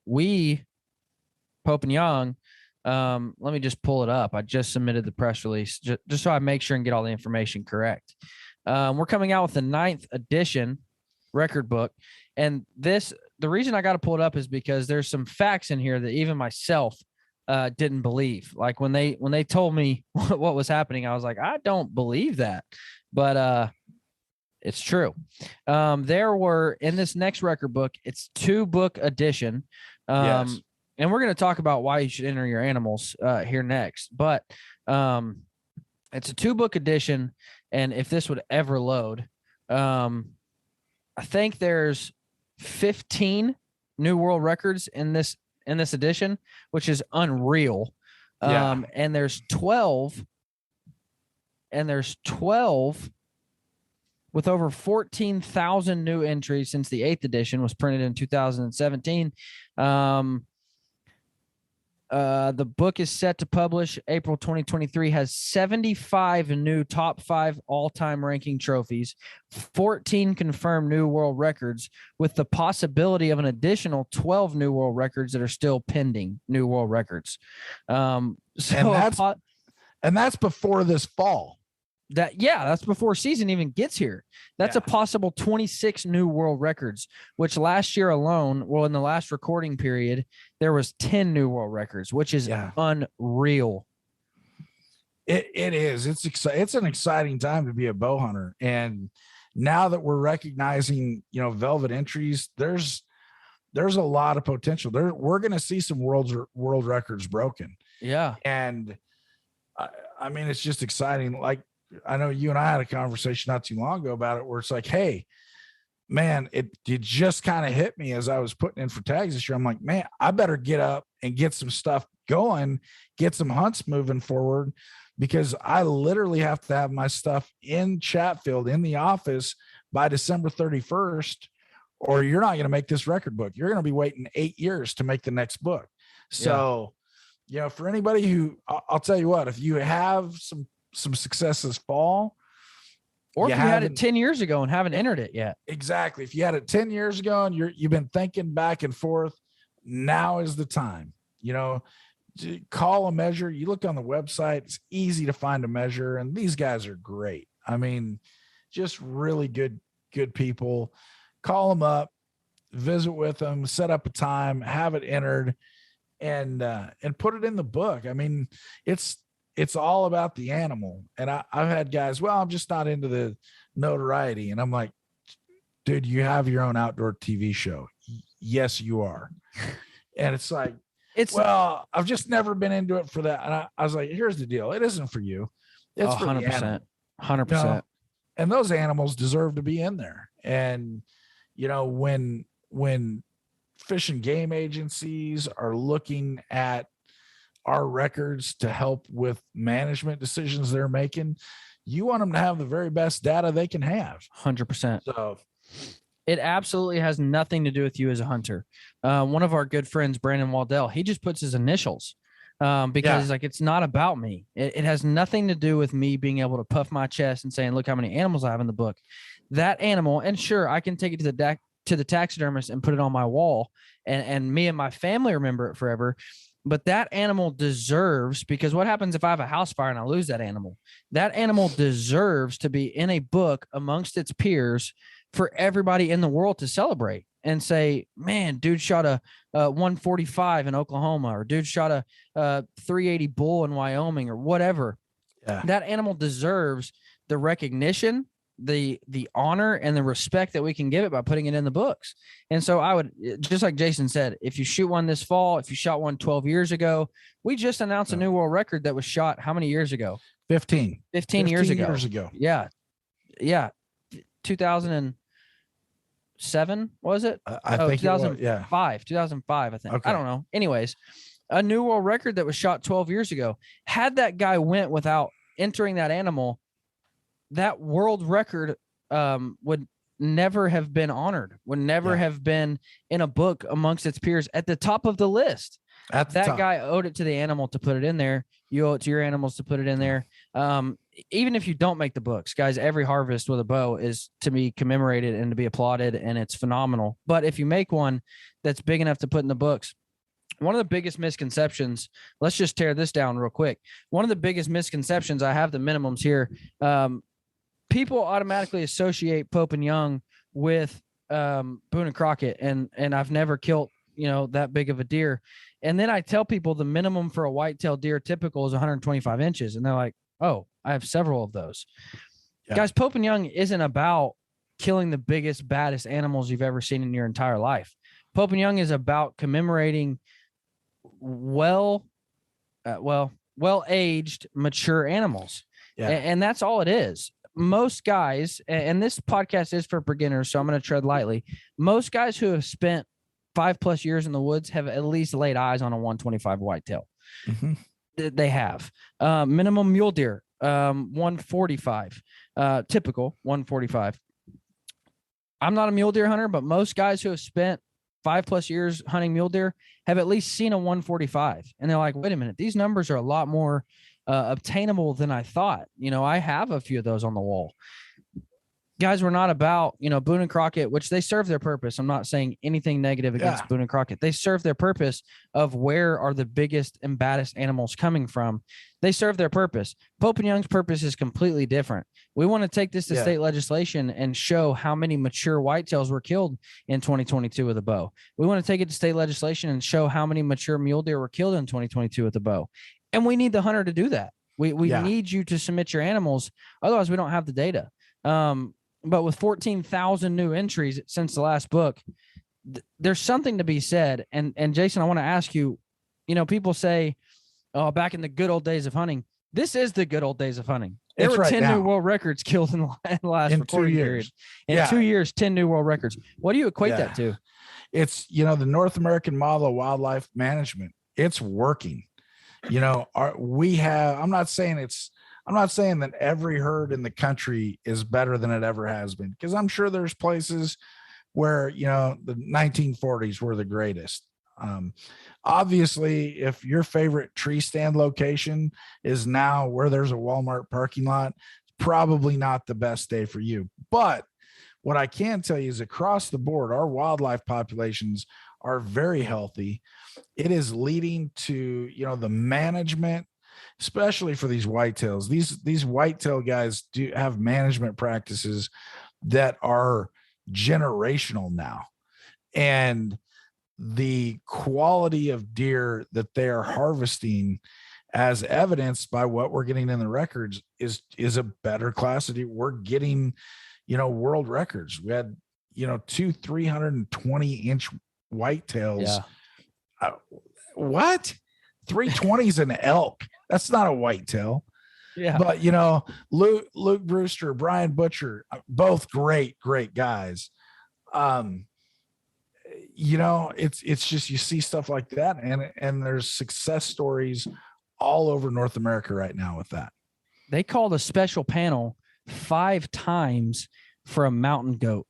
we, Pope and Young, let me just pull it up. I just submitted the press release just so I make sure and get all the information correct. We're coming out with the 9th edition record book. And the reason I got to pull it up is because there's some facts in here that even myself didn't believe. Like when they told me what was happening, I was like, I don't believe that. But it's true. There were, in this next record book, it's 2-book edition. Yes. And we're going to talk about why you should enter your animals here next. But it's a 2-book edition. And if this would ever load, I think there's 15 new world records in this edition, which is unreal. Yeah. And there's 12 with over 14,000 new entries since the 8th edition was printed in 2017. The book is set to publish April 2023, has 75 new top 5 all-time ranking trophies, 14 confirmed new world records, with the possibility of an additional 12 new world records that are still pending new world records. And that's before this fall. That's before season even gets here. That's a possible 26 new world records, which last year alone, in the last recording period, there was 10 new world records, which is unreal. It is. It's an exciting time to be a bow hunter. And now that we're recognizing, velvet entries, there's a lot of potential there. We're going to see some world records broken. Yeah. And I mean, it's just exciting. Like, I know you and I had a conversation not too long ago about it, where it's like, hey, man, it just kind of hit me as I was putting in for tags this year. I'm like, man, I better get up and get some stuff going, get some hunts moving forward, because I literally have to have my stuff in Chatfield in the office by December 31st, or you're not going to make this record book. You're going to be waiting 8 years to make the next book. So, for anybody who, I'll tell you what, if you have some success this fall, or if you had it 10 years ago and haven't entered it yet. Exactly. If you had it 10 years ago and you've been thinking back and forth, now is the time. Call a measure. You look on the website, it's easy to find a measure, and these guys are great. I mean, just really good people. Call them up, visit with them, set up a time, have it entered, and put it in the book. I mean, it's all about the animal. And I've had guys, well, I'm just not into the notoriety. And I'm like, dude, you have your own outdoor TV show. Yes, you are. And it's like, well, I've just never been into it for that. And I was like, here's the deal. It isn't for you. It's for 100%. The animal. 100%. And those animals deserve to be in there. And, when fish and game agencies are looking at our records to help with management decisions they're making, you want them to have the very best data they can have. 100%. So it absolutely has nothing to do with you as a hunter. One of our good friends, Brandon Waddell, he just puts his initials because it's not about me. It has nothing to do with me being able to puff my chest and saying, look how many animals I have in the book. That animal, and sure, I can take it to the taxidermist and put it on my wall, and me and my family remember it forever. But that animal deserves, because what happens if I have a house fire and I lose that animal? That animal deserves to be in a book amongst its peers for everybody in the world to celebrate and say, man, dude shot a 145 in Oklahoma, or dude shot a 380 bull in Wyoming, or whatever. Yeah. That animal deserves the recognition, the honor, and the respect that we can give it by putting it in the books. And so I would, just like Jason said, if you shoot one this fall, if you shot one 12 years ago, we just announced a new world record that was shot how many years ago? 15 years ago. Yeah. 2007, was it? I think 2005, 2005, I think. Okay. I don't know. Anyways, a new world record that was shot 12 years ago. Had that guy went without entering that animal, that world record would never have been honored, would never have been in a book amongst its peers at the top of the list. At the That time. guy owed it to the animal to put it in there. You owe it to your animals to put it in there. Even if you don't make the books, guys, every harvest with a bow is to be commemorated and to be applauded, and it's phenomenal. But if you make one that's big enough to put in the books, one of the biggest misconceptions, let's just tear this down real quick. One of the biggest misconceptions, I have the minimums here. People automatically associate Pope and Young with Boone and Crockett, and I've never killed, that big of a deer. And then I tell people the minimum for a whitetail deer typical is 125 inches. And they're like, oh, I have several of those. Yeah. Guys, Pope and Young isn't about killing the biggest, baddest animals you've ever seen in your entire life. Pope and Young is about commemorating well-aged, mature animals. Yeah. And that's all it is. Most guys, and this podcast is for beginners, so I'm going to tread lightly. Most guys who have spent 5+ years in the woods have at least laid eyes on a 125 whitetail. Mm-hmm. They have. Minimum mule deer, 145, typical 145. I'm not a mule deer hunter, but most guys who have spent 5+ years hunting mule deer have at least seen a 145. And they're like, wait a minute, these numbers are a lot more obtainable than I thought. I have a few of those on the wall. Guys, we're not about, Boone and Crockett, which they serve their purpose. I'm not saying anything negative against Boone and Crockett. They serve their purpose of where are the biggest and baddest animals coming from. They serve their purpose. Pope and Young's purpose is completely different. We want to take this to state legislation and show how many mature whitetails were killed in 2022 with a bow. We want to take it to state legislation and show how many mature mule deer were killed in 2022 with a bow. And we need the hunter to do that. We need you to submit your animals. Otherwise, we don't have the data. But with 14,000 new entries since the last book, there's something to be said. And Jason, I want to ask you, people say, oh, back in the good old days of hunting, this is the good old days of hunting. There were 10 new world records killed in the last recording period. In 2 years, 10 new world records. What do you equate that to? It's, the North American model of wildlife management. It's working. I'm not saying that every herd in the country is better than it ever has been, because I'm sure there's places where, the 1940s were the greatest. Obviously, if your favorite tree stand location is now where there's a Walmart parking lot, it's probably not the best day for you. But what I can tell you is across the board, our wildlife populations are very healthy. It is leading to, the management, especially for these whitetails. These whitetail guys do have management practices that are generational now. And the quality of deer that they are harvesting, as evidenced by what we're getting in the records, is a better class of deer. We're getting, world records. We had, 2 320-inch whitetails. Yeah. What? 320 is an elk. That's not a whitetail. Yeah. But, Luke Brewster, Brian Butcher, both great guys. It's just, you see stuff like that, and there's success stories all over North America right now with that. They called a special panel 5 times for a mountain goat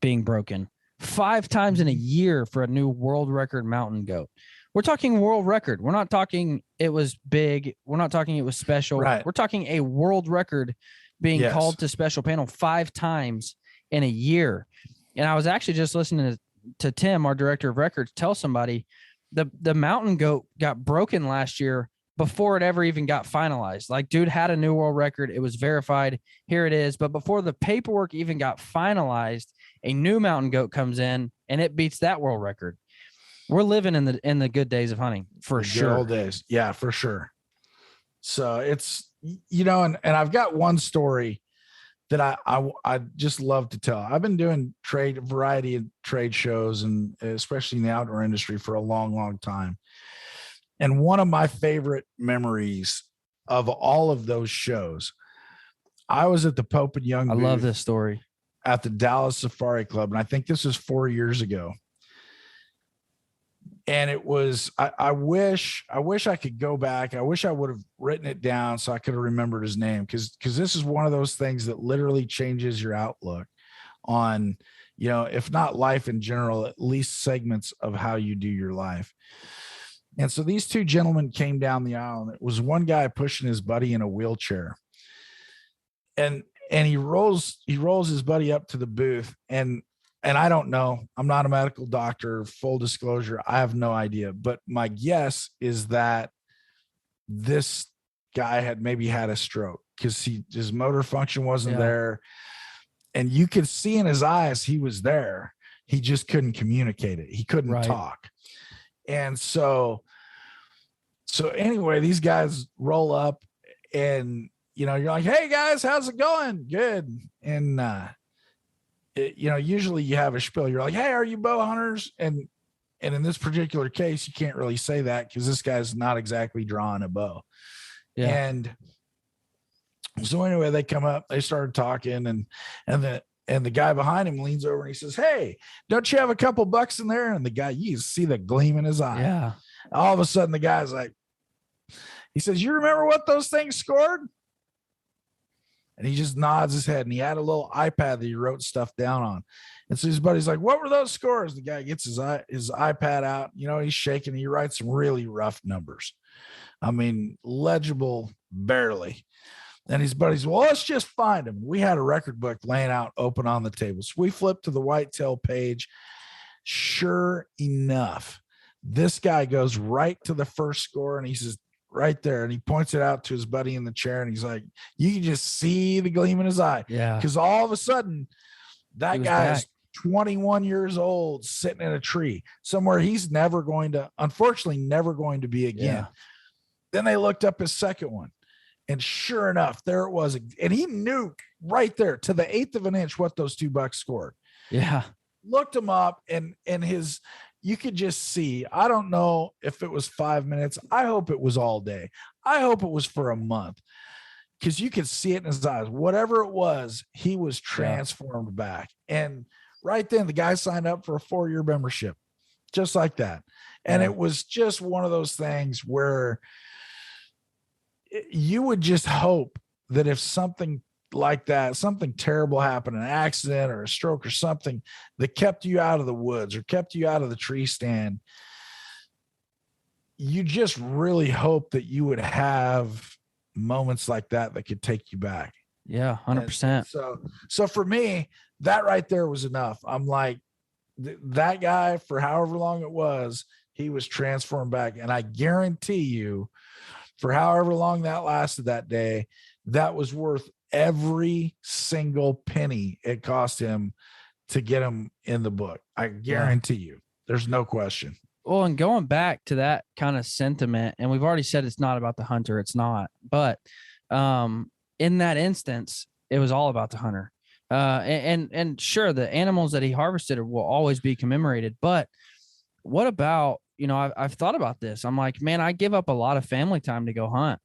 being broken. 5 times in a year for a new world record mountain goat. We're talking world record. We're not talking it was big. We're not talking it was special. Right. We're talking a world record being called to special panel 5 times in a year. And I was actually just listening to Tim, our director of records, tell somebody the mountain goat got broken last year before it ever even got finalized. Like, dude had a new world record. It was verified. Here it is. But before the paperwork even got finalized, a new mountain goat comes in and it beats that world record. We're living in the good days of hunting for sure. Good old days. Yeah, for sure. So it's, and I've got one story that I just love to tell. I've been doing variety of trade shows, and especially in the outdoor industry, for a long, long time. And one of my favorite memories of all of those shows, I was at the Pope and Young. I love this story. At the Dallas Safari Club. And I think this was 4 years ago. And it was, I wish I could go back. I wish I would have written it down so I could have remembered his name. Cause this is one of those things that literally changes your outlook on, if not life in general, at least segments of how you do your life. And so these two gentlemen came down the aisle, and it was one guy pushing his buddy in a wheelchair. And he rolls his buddy up to the booth. And I don't know. I'm not a medical doctor. Full disclosure, I have no idea. But my guess is that this guy had maybe had a stroke because his motor function wasn't there. And you could see in his eyes he was there. He just couldn't communicate it. He couldn't talk. And so anyway, these guys roll up and, you're like, hey guys, how's it going? Good. And, usually you have a spiel. You're like, hey, are you bow hunters? And in this particular case, you can't really say that because this guy's not exactly drawing a bow. Yeah. And so anyway, they come up, they started talking, and the guy behind him leans over and he says, hey, don't you have a couple bucks in there? And the guy, you see the gleam in his eye. Yeah. All of a sudden the guy's like, he says, you remember what those things scored? And he just nods his head, and he had a little iPad that he wrote stuff down on. And so his buddy's like, what were those scores? The guy gets his iPad out, he's shaking. He writes some really rough numbers. I mean, legible barely. And his buddies, well, let's just find him. We had a record book laying out open on the table. So we flipped to the whitetail page. Sure enough, this guy goes right to the first score, and he says, right there. And he points it out to his buddy in the chair, and he's like, you can just see the gleam in his eye. Yeah. Because all of a sudden, that guy's 21 years old, sitting in a tree somewhere he's unfortunately never going to be again. Yeah. Then they looked up his second one. And sure enough, there it was. And he knew right there to the 1/8 of an inch what those 2 bucks scored. Yeah. Looked him up, and you could just see, I don't know if it was 5 minutes. I hope it was all day. I hope it was for a month, because you could see it in his eyes. Whatever it was, he was transformed back. And right then, the guy signed up for a 4-year membership, just like that. And it was just one of those things where you would just hope that if something like that, something terrible happened, an accident or a stroke or something that kept you out of the woods or kept you out of the tree stand, you just really hope that you would have moments like that could take you back. Yeah. 100%. So for me, that right there was enough. I'm like, that guy, for however long it was, he was transformed back. And I guarantee you, for however long that lasted that day, that was worth every single penny it cost him to get him in the book. I guarantee you. There's no question. Well, and going back to that kind of sentiment, and we've already said it's not about the hunter. It's not. But in that instance, it was all about the hunter. And sure, the animals that he harvested will always be commemorated. But what about, I've thought about this. I'm like, man, I give up a lot of family time to go hunt.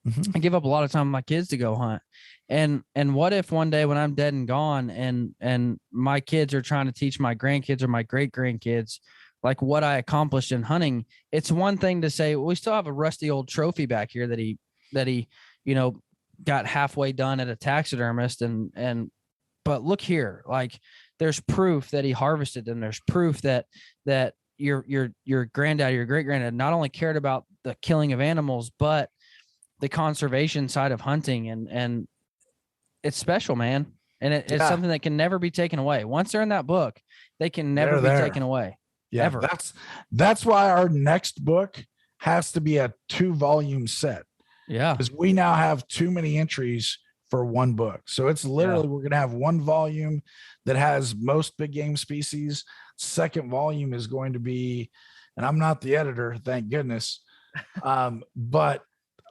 Mm-hmm. I give up a lot of time with my kids to go hunt. And what if one day when I'm dead and gone, and my kids are trying to teach my grandkids or my great grandkids like what I accomplished in hunting? It's one thing to say, well, we still have a rusty old trophy back here that he got halfway done at a taxidermist, but look here, like there's proof that he harvested them. There's proof that your granddad, your great granddad not only cared about the killing of animals, but the conservation side of hunting. And it's special, man. And it's something that can never be taken away. Once they're in that book, they can never be taken away. Yeah, ever. That's why our next book has to be a 2-volume set. Yeah. Because we now have too many entries for one book. So it's literally, we're going to have 1 volume that has most big game species. Second volume is going to be, and I'm not the editor, thank goodness. But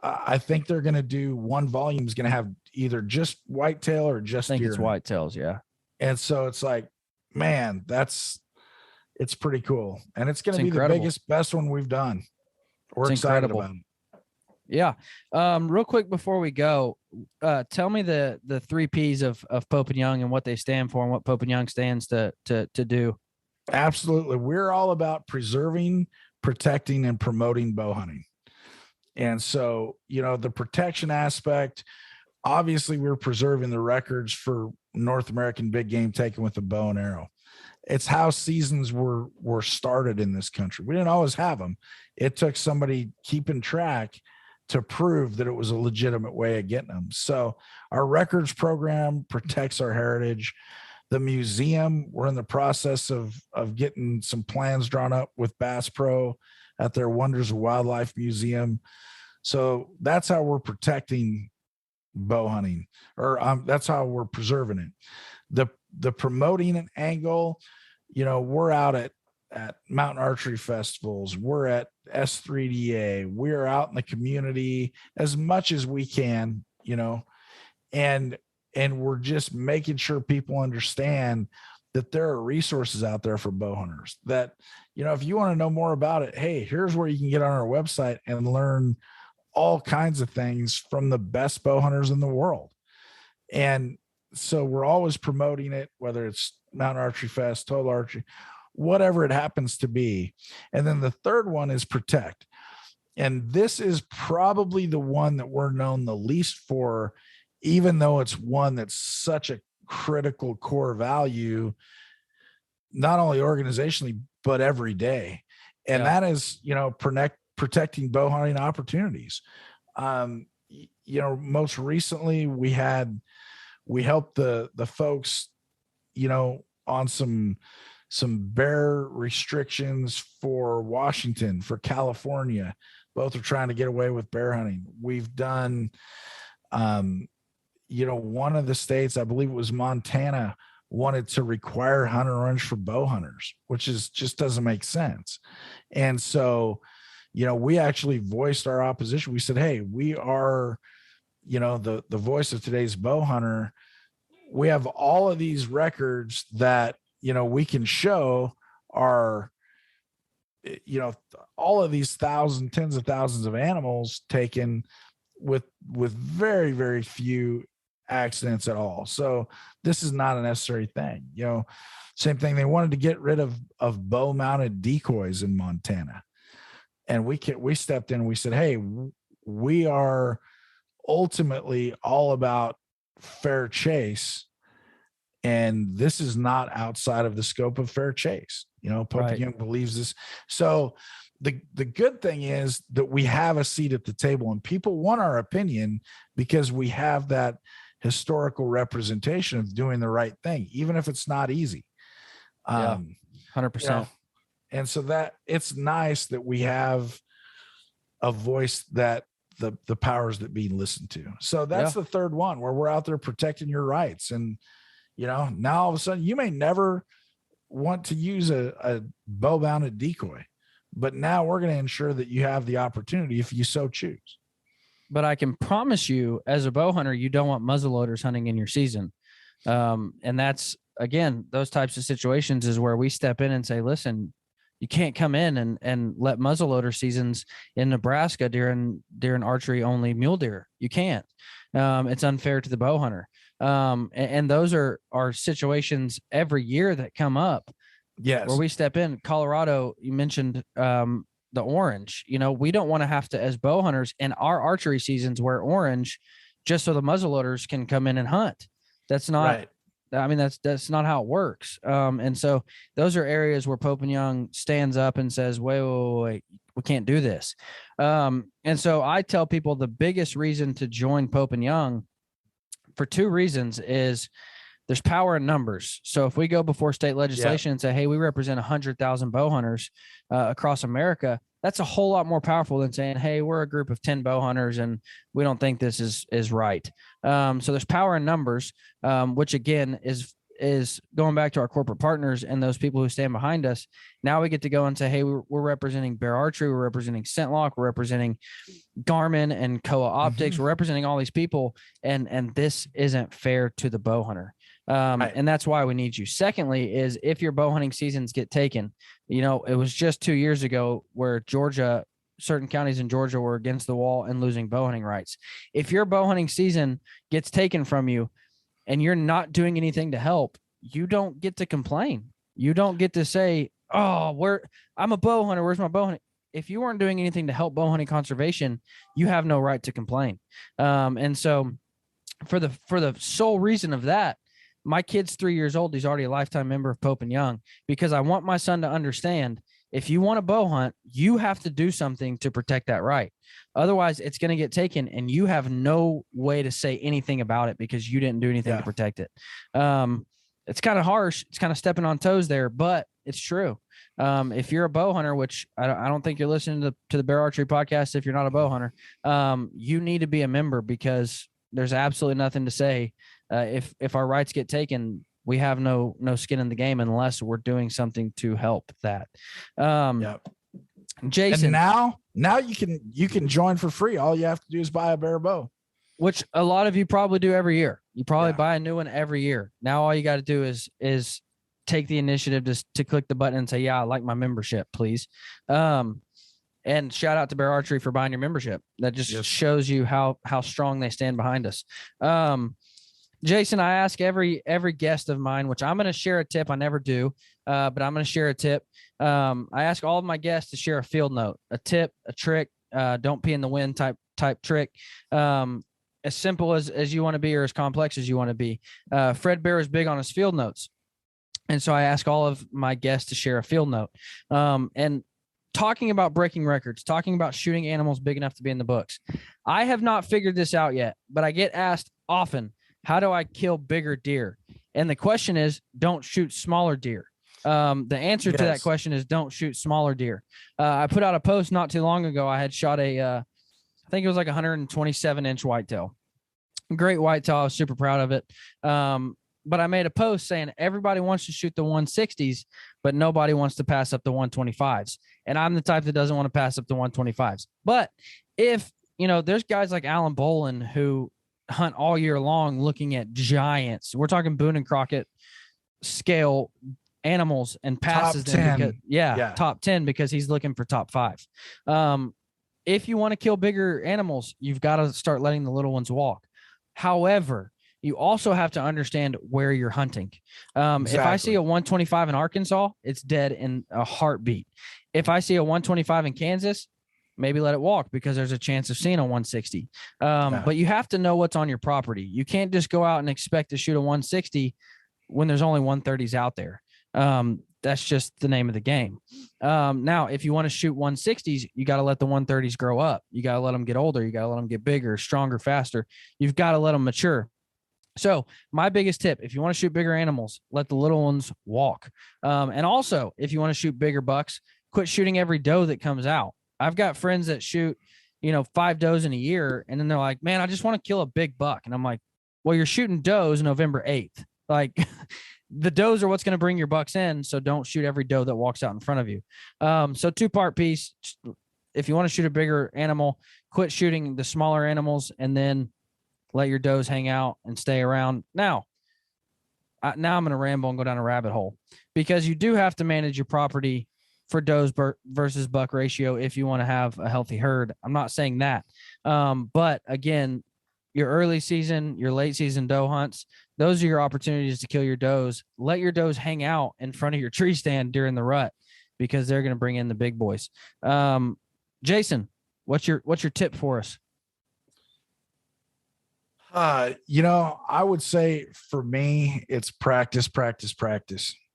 I think they're going to do 1 volume is going to have either just whitetail or just I think deer. It's whitetails. Yeah. And so it's like, man, it's pretty cool. And it's going to be incredible. The biggest, best one we've done. We're excited about it. Yeah. Real quick before we go, tell me the 3 P's of Pope and Young and what they stand for and what Pope and Young stands to do. Absolutely. We're all about preserving, protecting, and promoting bow hunting. And so, the protection aspect, obviously we're preserving the records for North American big game taken with a bow and arrow. It's how seasons were started in this country. We didn't always have them. It took somebody keeping track to prove that it was a legitimate way of getting them. So our records program protects our heritage. The museum, we're in the process of getting some plans drawn up with Bass Pro at their Wonders of Wildlife Museum. So that's how we're protecting bow hunting, or that's how we're preserving it. The promoting an angle, we're out at mountain archery festivals. We're at S3DA. We're out in the community as much as we can, and we're just making sure people understand that there are resources out there for bow hunters that, if you want to know more about it, hey, here's where you can get on our website and learn all kinds of things from the best bow hunters in the world. And so we're always promoting it, whether it's Mountain Archery Fest, Total Archery, whatever it happens to be. And then the third one is protect. And this is probably the one that we're known the least for, even though it's one that's such a critical core value, not only organizationally, but every day. And that is, protecting bow hunting opportunities. Most recently we helped the folks, on some bear restrictions for Washington, for California. Both are trying to get away with bear hunting. We've done, one of the states, I believe it was Montana, wanted to require hunter range for bow hunters, which just doesn't make sense. And so, we actually voiced our opposition. We said, hey, we are, the voice of today's bow hunter. We have all of these records that, we can show are, all of these tens of thousands of animals taken with very, very few accidents at all. So this is not a necessary thing. Same thing. They wanted to get rid of bow mounted decoys in Montana. And we stepped in and we said, hey, we are ultimately all about fair chase. And this is not outside of the scope of fair chase. Pope Young believes this. So the good thing is that we have a seat at the table and people want our opinion because we have that historical representation of doing the right thing, even if it's not easy. 100%. And so that it's nice that we have a voice that the powers that be listen to. So that's the third one where we're out there protecting your rights. And, now all of a sudden you may never want to use a bow mounted decoy, but now we're going to ensure that you have the opportunity if you so choose. But I can promise you as a bow hunter, you don't want muzzleloaders hunting in your season. And that's, again, those types of situations is where we step in and say, listen, you can't come in and let muzzleloader seasons in Nebraska during archery only mule deer. You can't. It's unfair to the bow hunter. And those are situations every year that come up. Yes. Where we step in. Colorado, you mentioned the orange. We don't want to have to, as bow hunters in our archery seasons, wear orange just so the muzzleloaders can come in and hunt. That's not right. I mean, that's not how it works. And so those are areas where Pope and Young stands up and says, wait, we can't do this. And so I tell people the biggest reason to join Pope and Young for two reasons is there's power in numbers. So if we go before state legislation and say, hey, we represent 100,000 bow hunters across America, that's a whole lot more powerful than saying, hey, we're a group of 10 bow hunters and we don't think this is right. So there's power in numbers, which again is going back to our corporate partners and those people who stand behind us. Now we get to go and say, hey, we're representing Bear Archery, we're representing ScentLock, we're representing Garmin and Koa Optics, we're representing all these people, and this isn't fair to the bow hunter. Right. And that's why we need you. Secondly, is if your bow hunting seasons get taken, it was just 2 years ago where certain counties in Georgia were against the wall and losing bow hunting rights. If your bow hunting season gets taken from you and you're not doing anything to help, you don't get to complain. You don't get to say, oh, I'm a bow hunter. Where's my bow hunting? If you weren't doing anything to help bow hunting conservation, you have no right to complain. And so for the sole reason of that, My kid's 3 years old. He's already a lifetime member of Pope and Young, because I want my son to understand, if you want to bow hunt, you have to do something to protect that right. Otherwise, it's going to get taken, and you have no way to say anything about it because you didn't do anything to protect it. It's kind of harsh. It's kind of stepping on toes there, but it's true. If you're a bow hunter, which I don't think you're listening to the Bear Archery podcast, if you're not a bow hunter, you need to be a member, because there's absolutely nothing to say. If our rights get taken, we have no skin in the game unless we're doing something to help that. Jason, and now you can join for free. All you have to do is buy a Bear bow, which a lot of you probably do every year. You probably buy a new one every year. Now all you got to do is take the initiative to click the button and say, yeah, I like my membership, please. And shout out to Bear Archery for buying your membership. That just shows you how strong they stand behind us. Jason, I ask every guest of mine, which I'm going to share a tip. I never do, but I'm going to share a tip. I ask all of my guests to share a field note, a tip, a trick, don't pee in the wind type trick. As simple as you want to be, or as complex as you want to be. Fred Bear is big on his field notes. And so I ask all of my guests to share a field note. And talking about breaking records, talking about shooting animals big enough to be in the books. I have not figured this out yet, but I get asked often, how do I kill bigger deer? And the question is, don't shoot smaller deer. The answer to that question is don't shoot smaller deer. I put out a post not too long ago. I had shot I think it was like 127-inch whitetail. Great whitetail. I was super proud of it. But I made a post saying everybody wants to shoot the 160s, but nobody wants to pass up the 125s. And I'm the type that doesn't want to pass up the 125s. But if, there's guys like Alan Bolin who hunt all year long looking at giants. We're talking Boone and Crockett scale animals, and passes them because, top 10, because he's looking for top 5. If you want to kill bigger animals, you've got to start letting the little ones walk. However, you also have to understand where you're hunting. If I see a 125 in Arkansas, it's dead in a heartbeat. If I see a 125 in Kansas, maybe let it walk, because there's a chance of seeing a 160. But you have to know what's on your property. You can't just go out and expect to shoot a 160 when there's only 130s out there. That's just the name of the game. Now, if you want to shoot 160s, you got to let the 130s grow up. You got to let them get older. You got to let them get bigger, stronger, faster. You've got to let them mature. So my biggest tip, if you want to shoot bigger animals, let the little ones walk. And also, if you want to shoot bigger bucks, quit shooting every doe that comes out. I've got friends that shoot, 5 does in a year. And then they're like, man, I just want to kill a big buck. And I'm like, well, you're shooting does November 8th. Like the does are what's going to bring your bucks in. So don't shoot every doe that walks out in front of you. So 2-part piece. If you want to shoot a bigger animal, quit shooting the smaller animals, and then let your does hang out and stay around. Now I'm going to ramble and go down a rabbit hole, because you do have to manage your property for does versus buck ratio if you want to have a healthy herd. I'm not saying that. But again, your early season, your late season doe hunts, those are your opportunities to kill your does. Let your does hang out in front of your tree stand during the rut, because they're going to bring in the big boys. Jason, what's your tip for us? I would say for me, it's practice.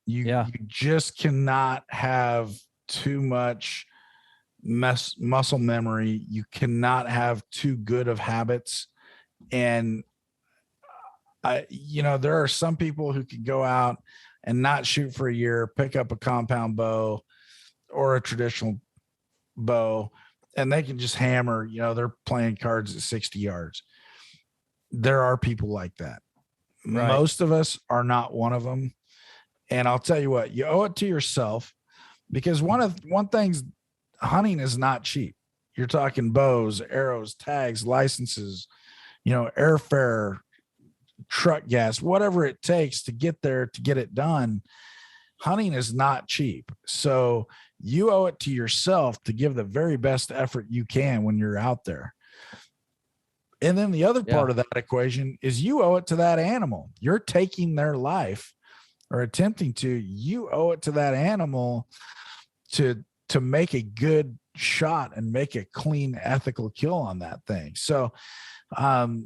You just cannot have too much muscle memory. You cannot have too good of habits. And there are some people who can go out and not shoot for a year, pick up a compound bow or a traditional bow, and they can just hammer, they're playing cards at 60 yards. There are people like that. Right. Most of us are not one of them. And I'll tell you what, you owe it to yourself, because one thing's, hunting is not cheap. You're talking bows, arrows, tags, licenses, airfare, truck gas, whatever it takes to get there, to get it done. Hunting is not cheap. So you owe it to yourself to give the very best effort you can when you're out there. And then the other part of that equation is you owe it to that animal. You're taking their life, or attempting to. You owe it to that animal to make a good shot and make a clean, ethical kill on that thing. So I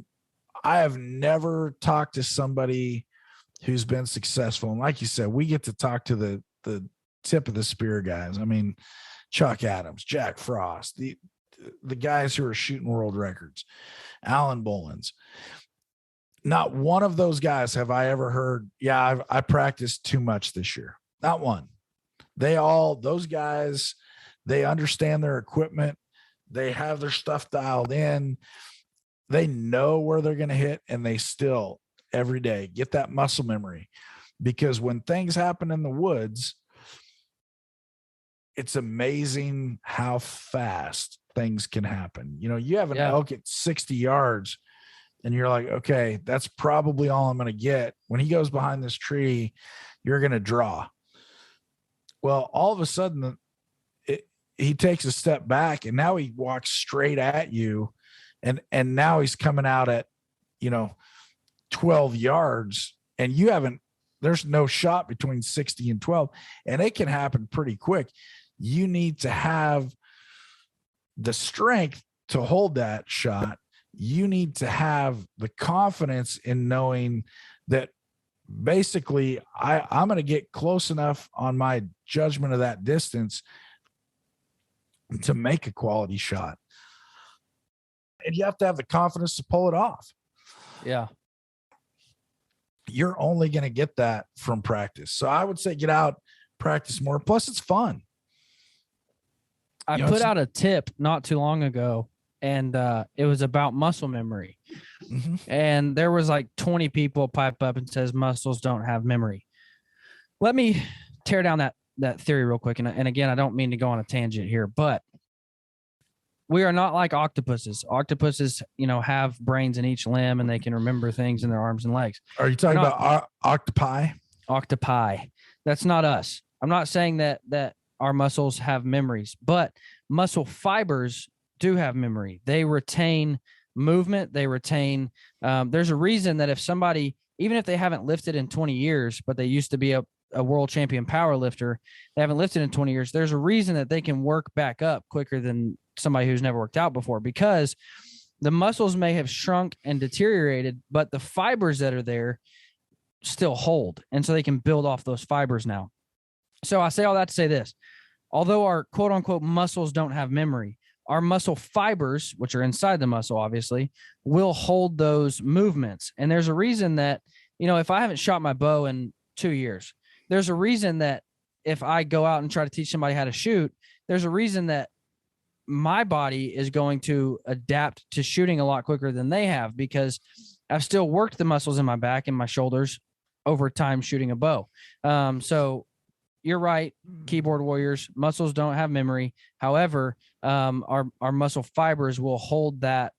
have never talked to somebody who's been successful. And like you said, we get to talk to the tip of the spear guys. I mean, Chuck Adams, Jack Frost, the guys who are shooting world records, Alan Bollins. Not one of those guys have I ever heard, yeah, I practiced too much this year. Not one. Those guys, they understand their equipment. They have their stuff dialed in. They know where they're going to hit, and they still every day get that muscle memory, because when things happen in the woods, it's amazing how fast things can happen. You know, you have an elk at 60 yards and you're like, okay, that's probably all I'm going to get. When he goes behind this tree, you're going to draw. Well, all of a sudden he takes a step back and now he walks straight at you. And now he's coming out at, 12 yards, and there's no shot between 60 and 12, and it can happen pretty quick. You need to have the strength to hold that shot. You need to have the confidence in knowing that basically I'm going to get close enough on my judgment of that distance to make a quality shot. And you have to have the confidence to pull it off. Yeah. You're only going to get that from practice. So I would say get out, practice more. Plus it's fun. I put out a tip not too long ago, and it was about muscle memory. Mm-hmm. And there was like 20 people pipe up and says muscles don't have memory. Let me tear down that theory real quick. And again, I don't mean to go on a tangent here, but we are not like octopuses. Octopuses, have brains in each limb, and they can remember things in their arms and legs. Are you talking about octopi? Octopi. That's not us. I'm not saying that our muscles have memories, but muscle fibers do have memory. They retain movement. They retain, there's a reason that if somebody, even if they haven't lifted in 20 years, but they used to be a world champion power lifter, they haven't lifted in 20 years. There's a reason that they can work back up quicker than somebody who's never worked out before, because the muscles may have shrunk and deteriorated, but the fibers that are there still hold. And so they can build off those fibers now. So I say all that to say this: although our quote unquote muscles don't have memory, our muscle fibers, which are inside the muscle, obviously, will hold those movements. And there's a reason that, if I haven't shot my bow in 2 years, there's a reason that if I go out and try to teach somebody how to shoot, there's a reason that my body is going to adapt to shooting a lot quicker than they have, because I've still worked the muscles in my back and my shoulders over time shooting a bow. So you're right, keyboard warriors, muscles don't have memory. However, our muscle fibers will hold that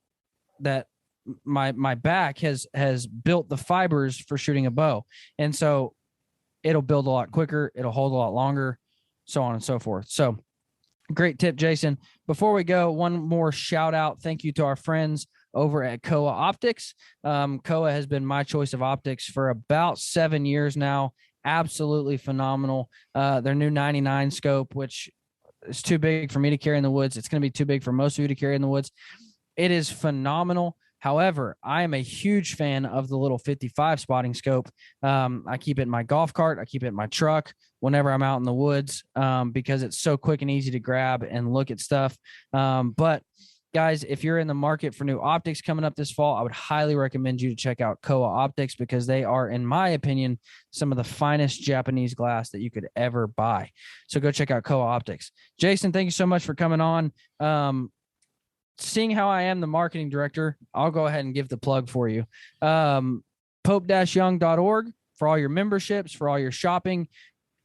my back has built the fibers for shooting a bow. And so it'll build a lot quicker. It'll hold a lot longer, so on and so forth. So great tip, Jason. Before we go, one more shout out. Thank you to our friends over at Koa Optics. Koa has been my choice of optics for about 7 years now. Absolutely phenomenal. Their new 99 scope, which is too big for me to carry in the woods. It's going to be too big for most of you to carry in the woods. It is phenomenal. However, I am a huge fan of the little 55 spotting scope. I keep it in my golf cart. I keep it in my truck whenever I'm out in the woods, because it's so quick and easy to grab and look at stuff. But guys, if you're in the market for new optics coming up this fall, I would highly recommend you to check out Koa Optics, because they are, in my opinion, some of the finest Japanese glass that you could ever buy. So go check out Koa Optics. Jason, thank you so much for coming on. Seeing how I am the marketing director, I'll go ahead and give the plug for you. Pope-young.org for all your memberships, for all your shopping.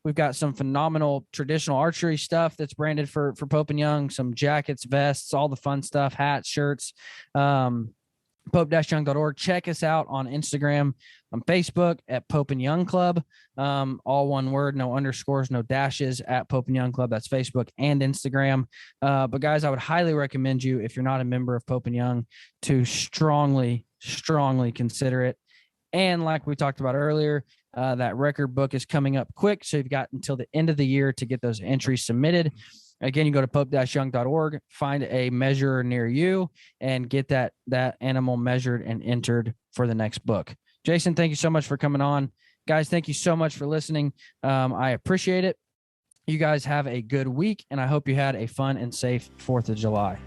We've got some phenomenal traditional archery stuff that's branded for Pope and Young, some jackets, vests, all the fun stuff, hats, shirts. Pope-young.org. Check us out on Instagram, on Facebook at Pope and Young Club. All one word, no underscores, no dashes, at Pope and Young Club. That's Facebook and Instagram. But guys, I would highly recommend you, if you're not a member of Pope and Young, to strongly consider it. And like we talked about earlier, that record book is coming up quick. So you've got until the end of the year to get those entries submitted. Again, you go to pope-young.org, find a measurer near you, and get that animal measured and entered for the next book. Jason, thank you so much for coming on. Guys, thank you so much for listening. I appreciate it. You guys have a good week, and I hope you had a fun and safe 4th of July.